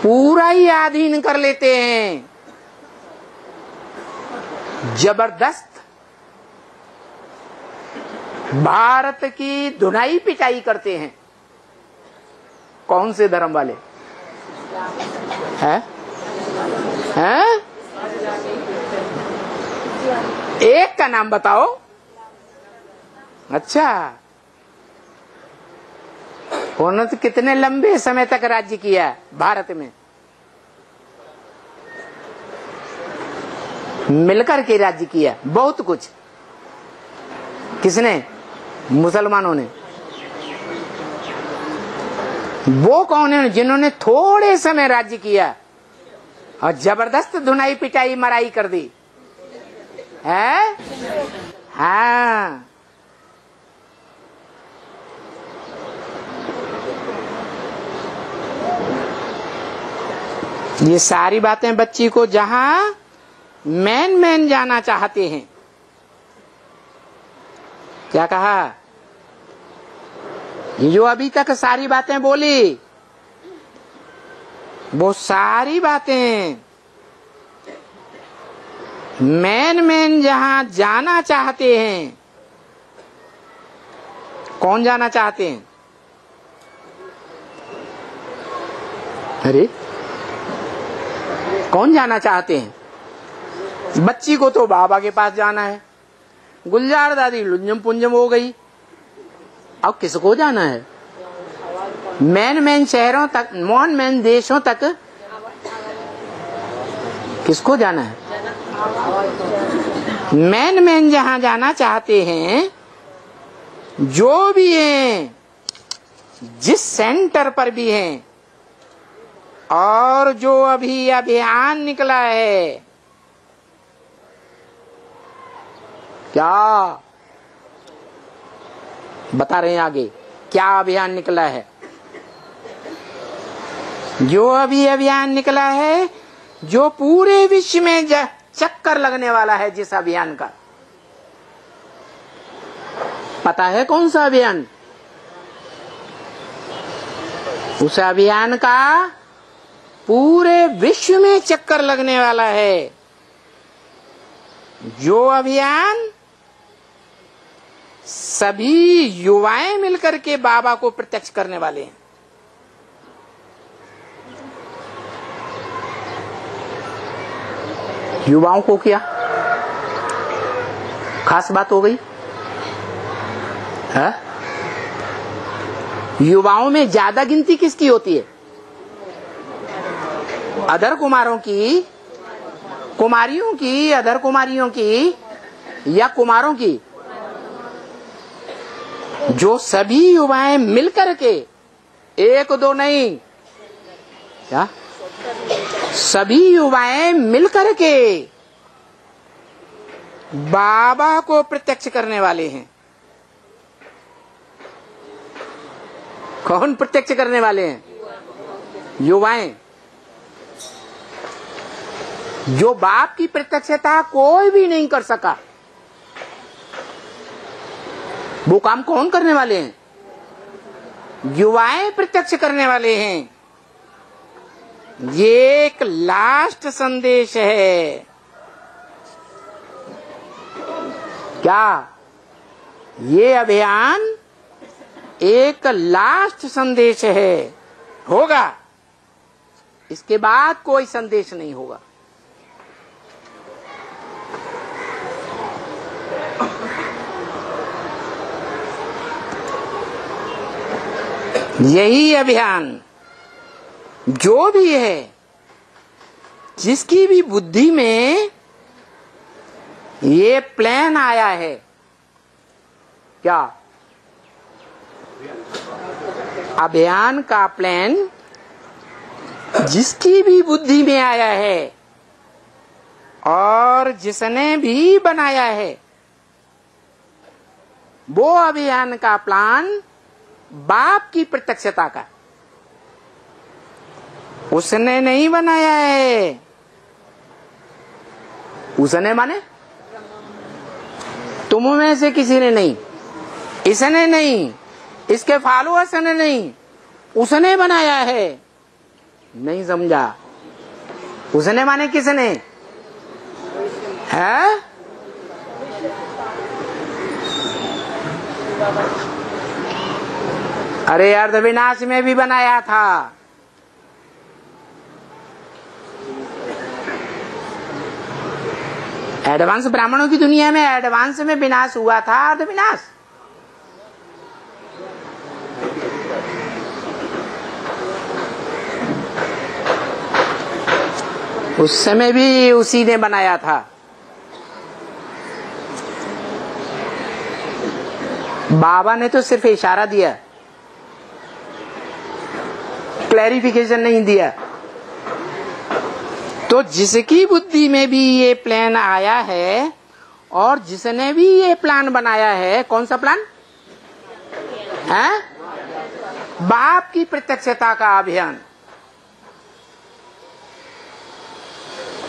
पूरा ही अधीन कर लेते हैं, जबरदस्त भारत की धुनाई पिटाई करते हैं। कौन से धर्म वाले हैं? एक का नाम बताओ। अच्छा, उन्होंने तो कितने लंबे समय तक राज्य किया भारत में, मिलकर के राज्य किया बहुत कुछ। किसने? मुसलमानों ने। वो कौन है जिन्होंने थोड़े समय राज्य किया और जबरदस्त धुनाई पिटाई मराई कर दी है? हाँ, ये सारी बातें बच्ची को जहां मैन जाना चाहते हैं। क्या कहा? ये जो अभी तक सारी बातें बोली, वो सारी बातें मैन जहां जाना चाहते हैं। कौन जाना चाहते हैं? अरे कौन जाना चाहते हैं? बच्ची को तो बाबा के पास जाना है, गुलजार दादी लुंजम पुंजम हो गई, अब किसको जाना है? मैन शहरों तक, मैन देशों तक किसको जाना है? मैन जहां जाना चाहते हैं, जो भी हैं, जिस सेंटर पर भी हैं, और जो अभी अभियान निकला है, क्या बता रहे हैं आगे? क्या अभियान निकला है? जो अभी अभियान निकला है, जो पूरे विश्व में चक्कर लगने वाला है, जिस अभियान का पता है कौन सा अभियान? उस अभियान का पूरे विश्व में चक्कर लगने वाला है, जो अभियान सभी युवाएं मिलकर के बाबा को प्रत्यक्ष करने वाले हैं। युवाओं को क्या खास बात हो गई है? युवाओं में ज्यादा गिनती किसकी होती है? अधर कुमारों की, कुमारियों की, अधर कुमारियों की या कुमारों की? जो सभी युवाएं मिलकर के, एक दो नहीं, क्या सभी युवाएं मिलकर के बाबा को प्रत्यक्ष करने वाले हैं। कौन प्रत्यक्ष करने वाले हैं? युवाएं। जो बाप की प्रत्यक्षता कोई भी नहीं कर सका, वो काम कौन करने वाले हैं? युवाएं प्रत्यक्ष करने वाले हैं। ये एक लास्ट संदेश है। क्या ये अभियान एक लास्ट संदेश है? होगा, इसके बाद कोई संदेश नहीं होगा। यही अभियान जो भी है, जिसकी भी बुद्धि में ये प्लान आया है, क्या अभियान का प्लान जिसकी भी बुद्धि में आया है और जिसने भी बनाया है, वो अभियान का प्लान बाप की प्रत्यक्षता का उसने नहीं बनाया है। उसने माने तुम में से किसी ने नहीं, इसने नहीं, इसके फॉलोअर्स ने नहीं, उसने बनाया है। नहीं समझा? उसने माने किसने है? अरे अर्ध विनाश में भी बनाया था। एडवांस ब्राह्मणों की दुनिया में एडवांस में विनाश हुआ था, अर्ध विनाश। उस समय भी उसी ने बनाया था। बाबा ने तो सिर्फ इशारा दिया, क्लैरिफिकेशन नहीं दिया। तो जिसकी बुद्धि में भी ये प्लान आया है और जिसने भी ये प्लान बनाया है, कौन सा प्लान है? बाप की प्रत्यक्षता का अभियान।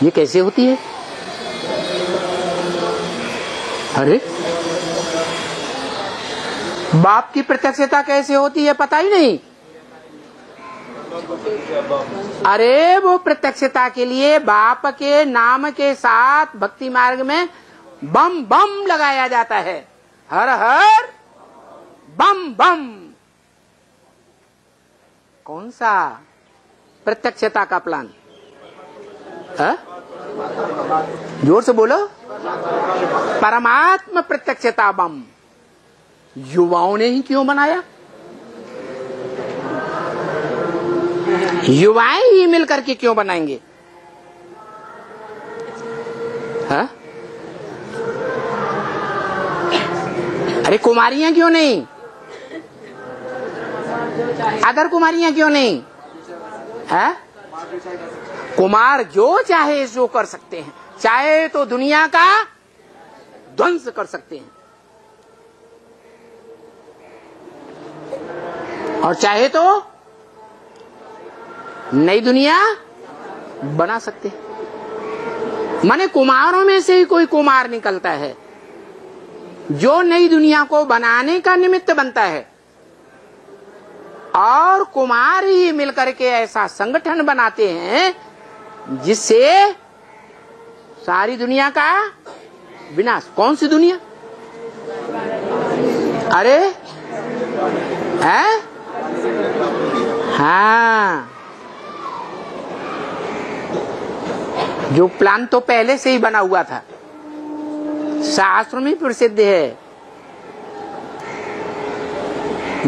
ये कैसे होती है? अरे बाप की प्रत्यक्षता कैसे होती है पता ही नहीं। अरे वो प्रत्यक्षता के लिए बाप के नाम के साथ भक्ति मार्ग में बम बम लगाया जाता है। हर हर बम बम। कौन सा प्रत्यक्षता का प्लान है? जोर से बोलो। परमात्मा प्रत्यक्षता बम युवाओं ने ही क्यों बनाया? युवाएं ही मिलकर के क्यों बनाएंगे? हा? अरे कुमारियां क्यों नहीं? अदर कुमारियां क्यों नहीं? है? कुमार जो चाहे सो कर सकते हैं। चाहे तो दुनिया का ध्वंस कर सकते हैं और चाहे तो नई दुनिया बना सकते हैं। माने कुमारों में से ही कोई कुमार निकलता है जो नई दुनिया को बनाने का निमित्त बनता है और कुमार ही मिलकर के ऐसा संगठन बनाते हैं जिससे सारी दुनिया का विनाश। कौन सी दुनिया? अरे है? हाँ, जो प्लान तो पहले से ही बना हुआ था, शास्त्रों में प्रसिद्ध है।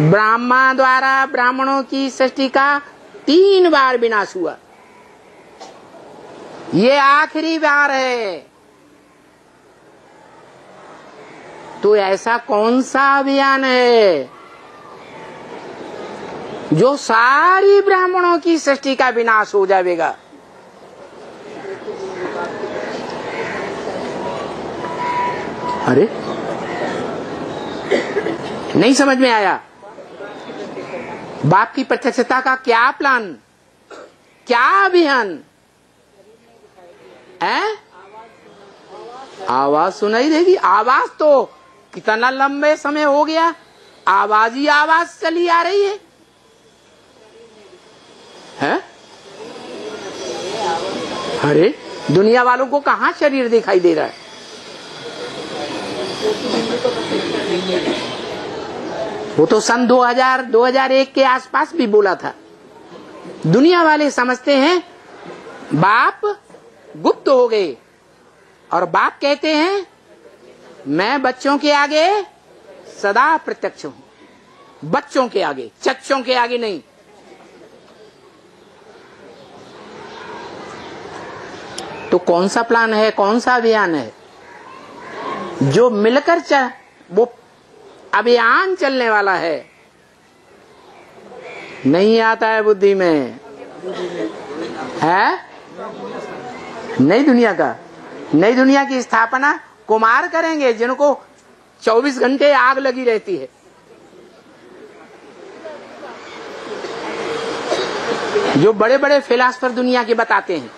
ब्रह्मा द्वारा ब्राह्मणों की सृष्टि का 3 बार विनाश हुआ। ये आखिरी बार है। तो ऐसा कौन सा अभियान है जो सारी ब्राह्मणों की सृष्टि का विनाश हो जाएगा? अरे नहीं समझ में आया। बाप की प्रत्यक्षता का क्या प्लान, क्या अभियान है? आवाज सुनाई देगी। आवाज तो कितना लंबे समय हो गया आवाज ही आवाज चली आ रही है, है? अरे दुनिया वालों को कहाँ शरीर दिखाई दे रहा है? वो तो सन 2001 के आसपास भी बोला था। दुनिया वाले समझते हैं बाप गुप्त हो गए और बाप कहते हैं मैं बच्चों के आगे सदा प्रत्यक्ष हूं। बच्चों के आगे, चच्चों के आगे नहीं। तो कौन सा प्लान है, कौन सा अभियान है जो मिलकर वो अभियान चलने वाला है? नहीं आता है बुद्धि में, है? नई दुनिया का, नई दुनिया की स्थापना कुमार करेंगे जिनको 24 घंटे आग लगी रहती है। जो बड़े बड़े फिलासफर दुनिया के बताते हैं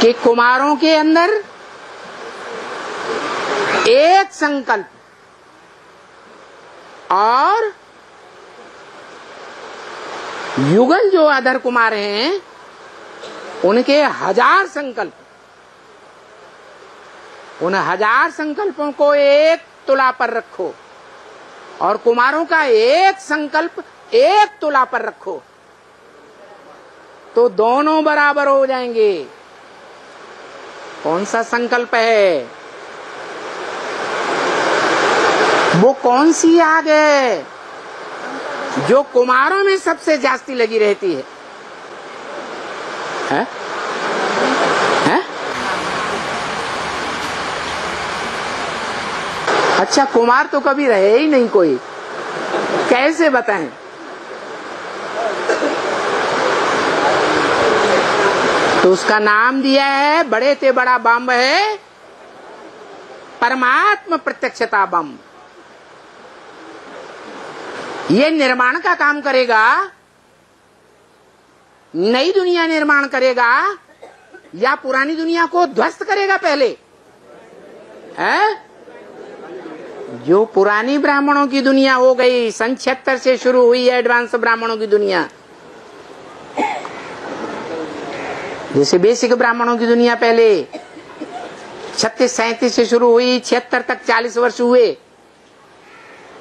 कि कुमारों के अंदर एक संकल्प और युगल जो अधर कुमार हैं उनके 1000 संकल्प। उन 1000 संकल्पों को एक तुला पर रखो और कुमारों का एक संकल्प एक तुला पर रखो तो दोनों बराबर हो जाएंगे। कौन सा संकल्प है? वो कौन सी आग है जो कुमारों में सबसे जास्ती लगी रहती है? है? है? अच्छा, कुमार तो कभी रहे ही नहीं कोई, कैसे बताएं? तो उसका नाम दिया है, बड़े से बड़ा बम है परमात्मा प्रत्यक्षता बम। ये निर्माण का काम करेगा नई दुनिया निर्माण करेगा या पुरानी दुनिया को ध्वस्त करेगा पहले? है? जो पुरानी ब्राह्मणों की दुनिया हो गई, सन 76 से शुरू हुई एडवांस ब्राह्मणों की दुनिया, जैसे बेसिक ब्राह्मणों की दुनिया पहले 36-37 से शुरू हुई, 76 तक 40 वर्ष हुए,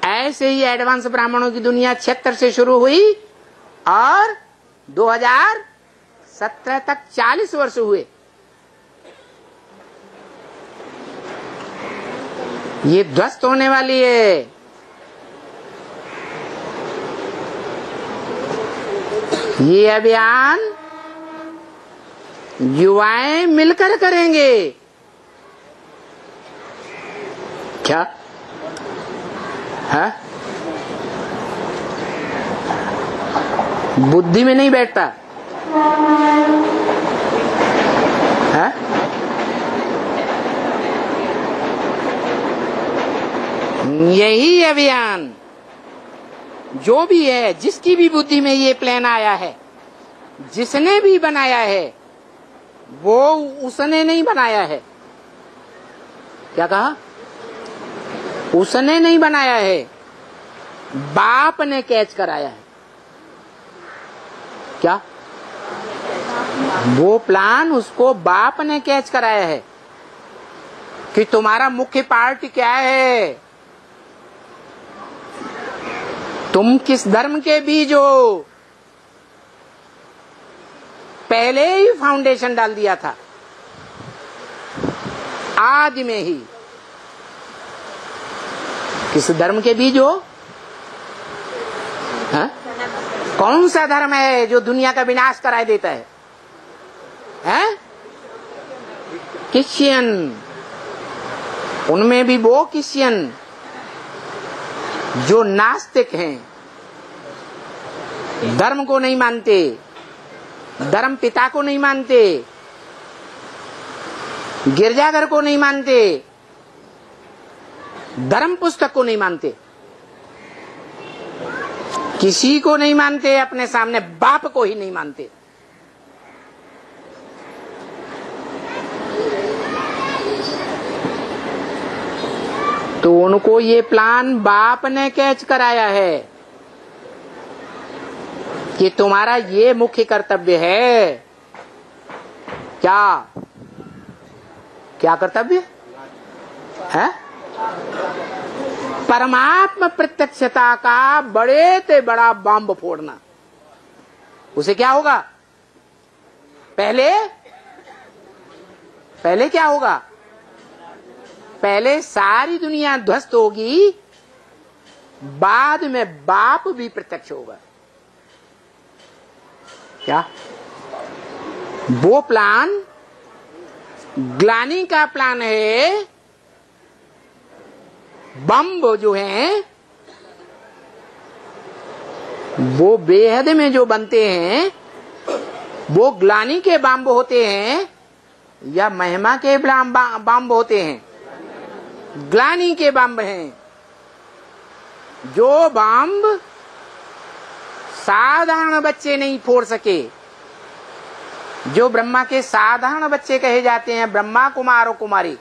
ऐसे ही एडवांस ब्राह्मणों की दुनिया 76 से शुरू हुई और 2017 तक 40 वर्ष हुए। ये ध्वस्त होने वाली है। ये अभियान युवाएं मिलकर करेंगे। क्या है? बुद्धि में नहीं बैठता है? यही अभियान जो भी है, जिसकी भी बुद्धि में ये प्लान आया है, जिसने भी बनाया है, वो उसने नहीं बनाया है। क्या कहा? उसने नहीं बनाया है, बाप ने कैच कराया है। क्या? वो प्लान उसको बाप ने कैच कराया है कि तुम्हारा मुख्य पार्ट क्या है, तुम किस धर्म के बीज हो। पहले ही फाउंडेशन डाल दिया था, आदि में ही। किस धर्म के बीज हो? हा? कौन सा धर्म है जो दुनिया का विनाश कराए देता है? हैं? क्रिश्चियन। उनमें भी वो क्रिश्चियन जो नास्तिक हैं, धर्म को नहीं मानते, धर्म पिता को नहीं मानते, गिरजाघर को नहीं मानते, धर्म पुस्तक को नहीं मानते, किसी को नहीं मानते, अपने सामने बाप को ही नहीं मानते। तो उनको ये प्लान बाप ने कैच कराया है कि तुम्हारा ये मुख्य कर्तव्य है। क्या क्या कर्तव्य है? परमात्मा प्रत्यक्षता का बड़े से बड़ा बम फोड़ना। उसे क्या होगा? पहले क्या होगा? पहले सारी दुनिया ध्वस्त होगी, बाद में बाप भी प्रत्यक्ष होगा। क्या? वो प्लान ग्लानी का प्लान है। बम जो हैं वो बेहद में जो बनते हैं वो ग्लानी के बम होते हैं या महिमा के बम होते हैं? ग्लानी के बम हैं। जो बम साधारण बच्चे नहीं फोड़ सके, जो ब्रह्मा के साधारण बच्चे कहे जाते हैं, ब्रह्मा कुमार और कुमारी,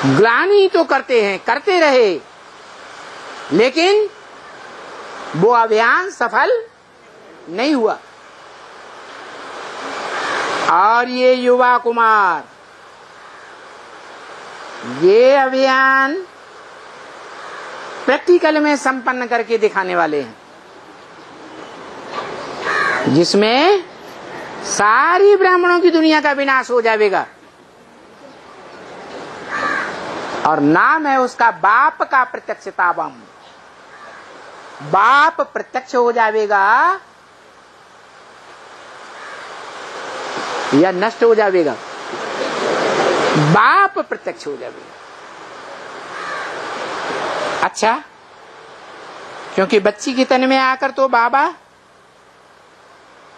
ग्लानी तो करते हैं, करते रहे, लेकिन वो अभियान सफल नहीं हुआ। और ये युवा कुमार ये अभियान प्रैक्टिकल में संपन्न करके दिखाने वाले हैं, जिसमें सारी ब्राह्मणों की दुनिया का विनाश हो जाएगा। और नाम है उसका बाप का प्रत्यक्षता बम। बाप प्रत्यक्ष हो जाएगा या नष्ट हो जाएगा? बाप प्रत्यक्ष हो जाएगा। अच्छा, क्योंकि बच्ची के तन में आकर तो बाबा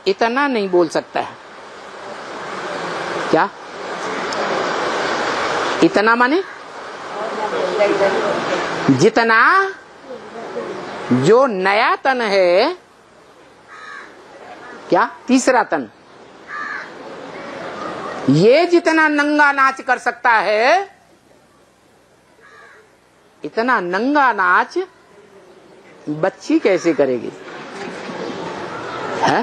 इतना नहीं बोल सकता है। क्या इतना माने? जितना जो नया तन है क्या? तीसरा तन। ये जितना नंगा नाच कर सकता है, इतना नंगा नाच बच्ची कैसे करेगी? है?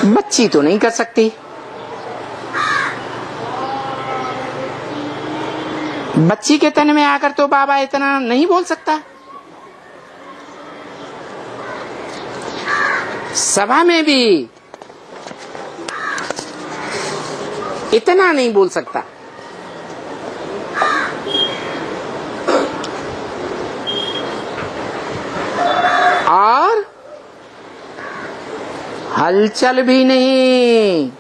बच्ची तो नहीं कर सकती। बच्ची के तन में आकर तो बाबा इतना नहीं बोल सकता। सभा में भी इतना नहीं बोल सकता। और हलचल भी नहीं,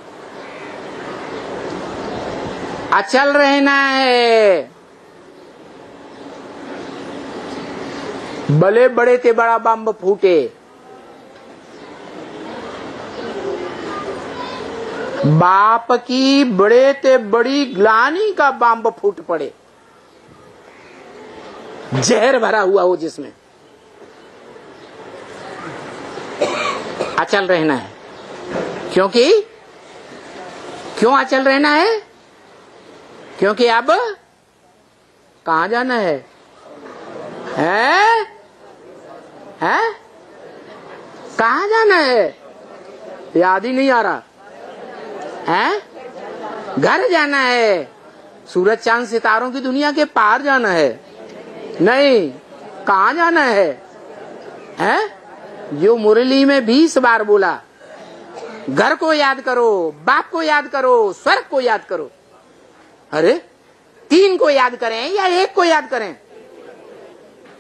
अचल रहना है। भले बड़े ते बड़ा बम फूटे, बाप की बड़े ते बड़ी ग्लानी का बम फूट पड़े, जहर भरा हुआ हो जिसमें, अचल रहना है। क्योंकि क्यों अचल रहना है? क्योंकि अब कहां जाना है? हैं? हैं? कहां जाना है? याद ही नहीं आ रहा है। घर जाना है। सूरज चांद सितारों की दुनिया के पार जाना है। नहीं, कहां जाना है? हैं? जो मुरली में 20 बार बोला, घर को याद करो, बाप को याद करो, स्वर्ग को याद करो। अरे 3 को याद करें या 1 को याद करें?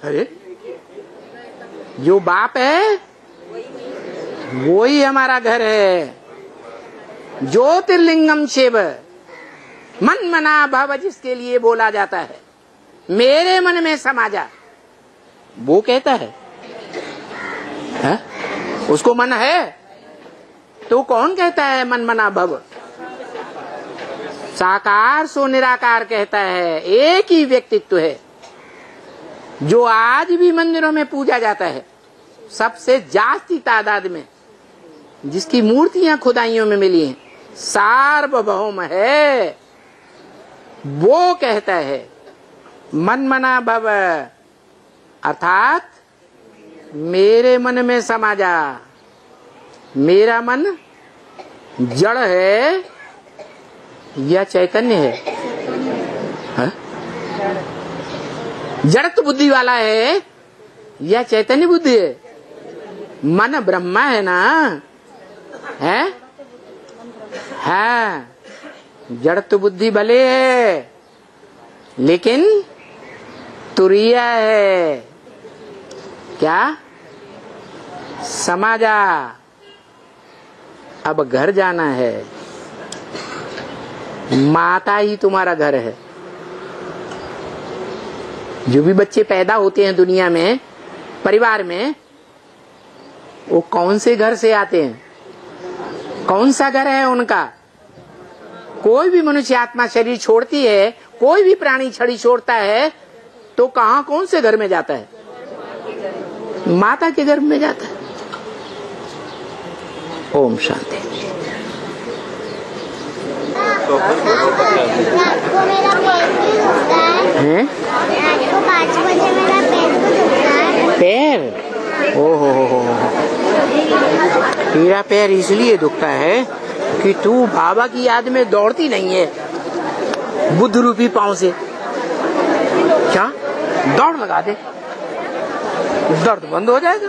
अरे जो बाप है वो ही हमारा घर है। ज्योतिर्लिंगम शिव मन मना भव, जिसके लिए बोला जाता है, मेरे मन में समा जा, वो कहता है। उसको मन है तो कौन कहता है मन मना भव? साकार सो निराकार कहता है। एक ही व्यक्तित्व है जो आज भी मंदिरों में पूजा जाता है, सबसे जास्ती तादाद में, जिसकी मूर्तियां खुदाइयों में मिली हैं, सार्वभौम है। वो कहता है मन मना भव, अर्थात मेरे मन में समा जा। मेरा मन जड़ है या चैतन्य है? जड़त्व बुद्धि वाला है या चैतन्य बुद्धि है? मन ब्रह्मा है ना? है? जड़त्व बुद्धि भले है लेकिन तुरिया है। क्या? समा जा, अब घर जाना है। माता ही तुम्हारा घर है। जो भी बच्चे पैदा होते हैं दुनिया में, परिवार में, वो कौन से घर से आते हैं? कौन सा घर है उनका? कोई भी मनुष्य आत्मा शरीर छोड़ती है, कोई भी प्राणी छड़ी छोड़ता है तो कहां, कौन से घर में जाता है? माता के गर्भ में जाता है। ओम शांति। हैं? 5 बजे मेरा पैर, ओहो तेरा पैर इसलिए दुखता है कि तू बाबा की याद में दौड़ती नहीं है बुद्ध रूपी पांव से। क्या? दौड़ लगा दे, दर्द बंद हो जाएगा।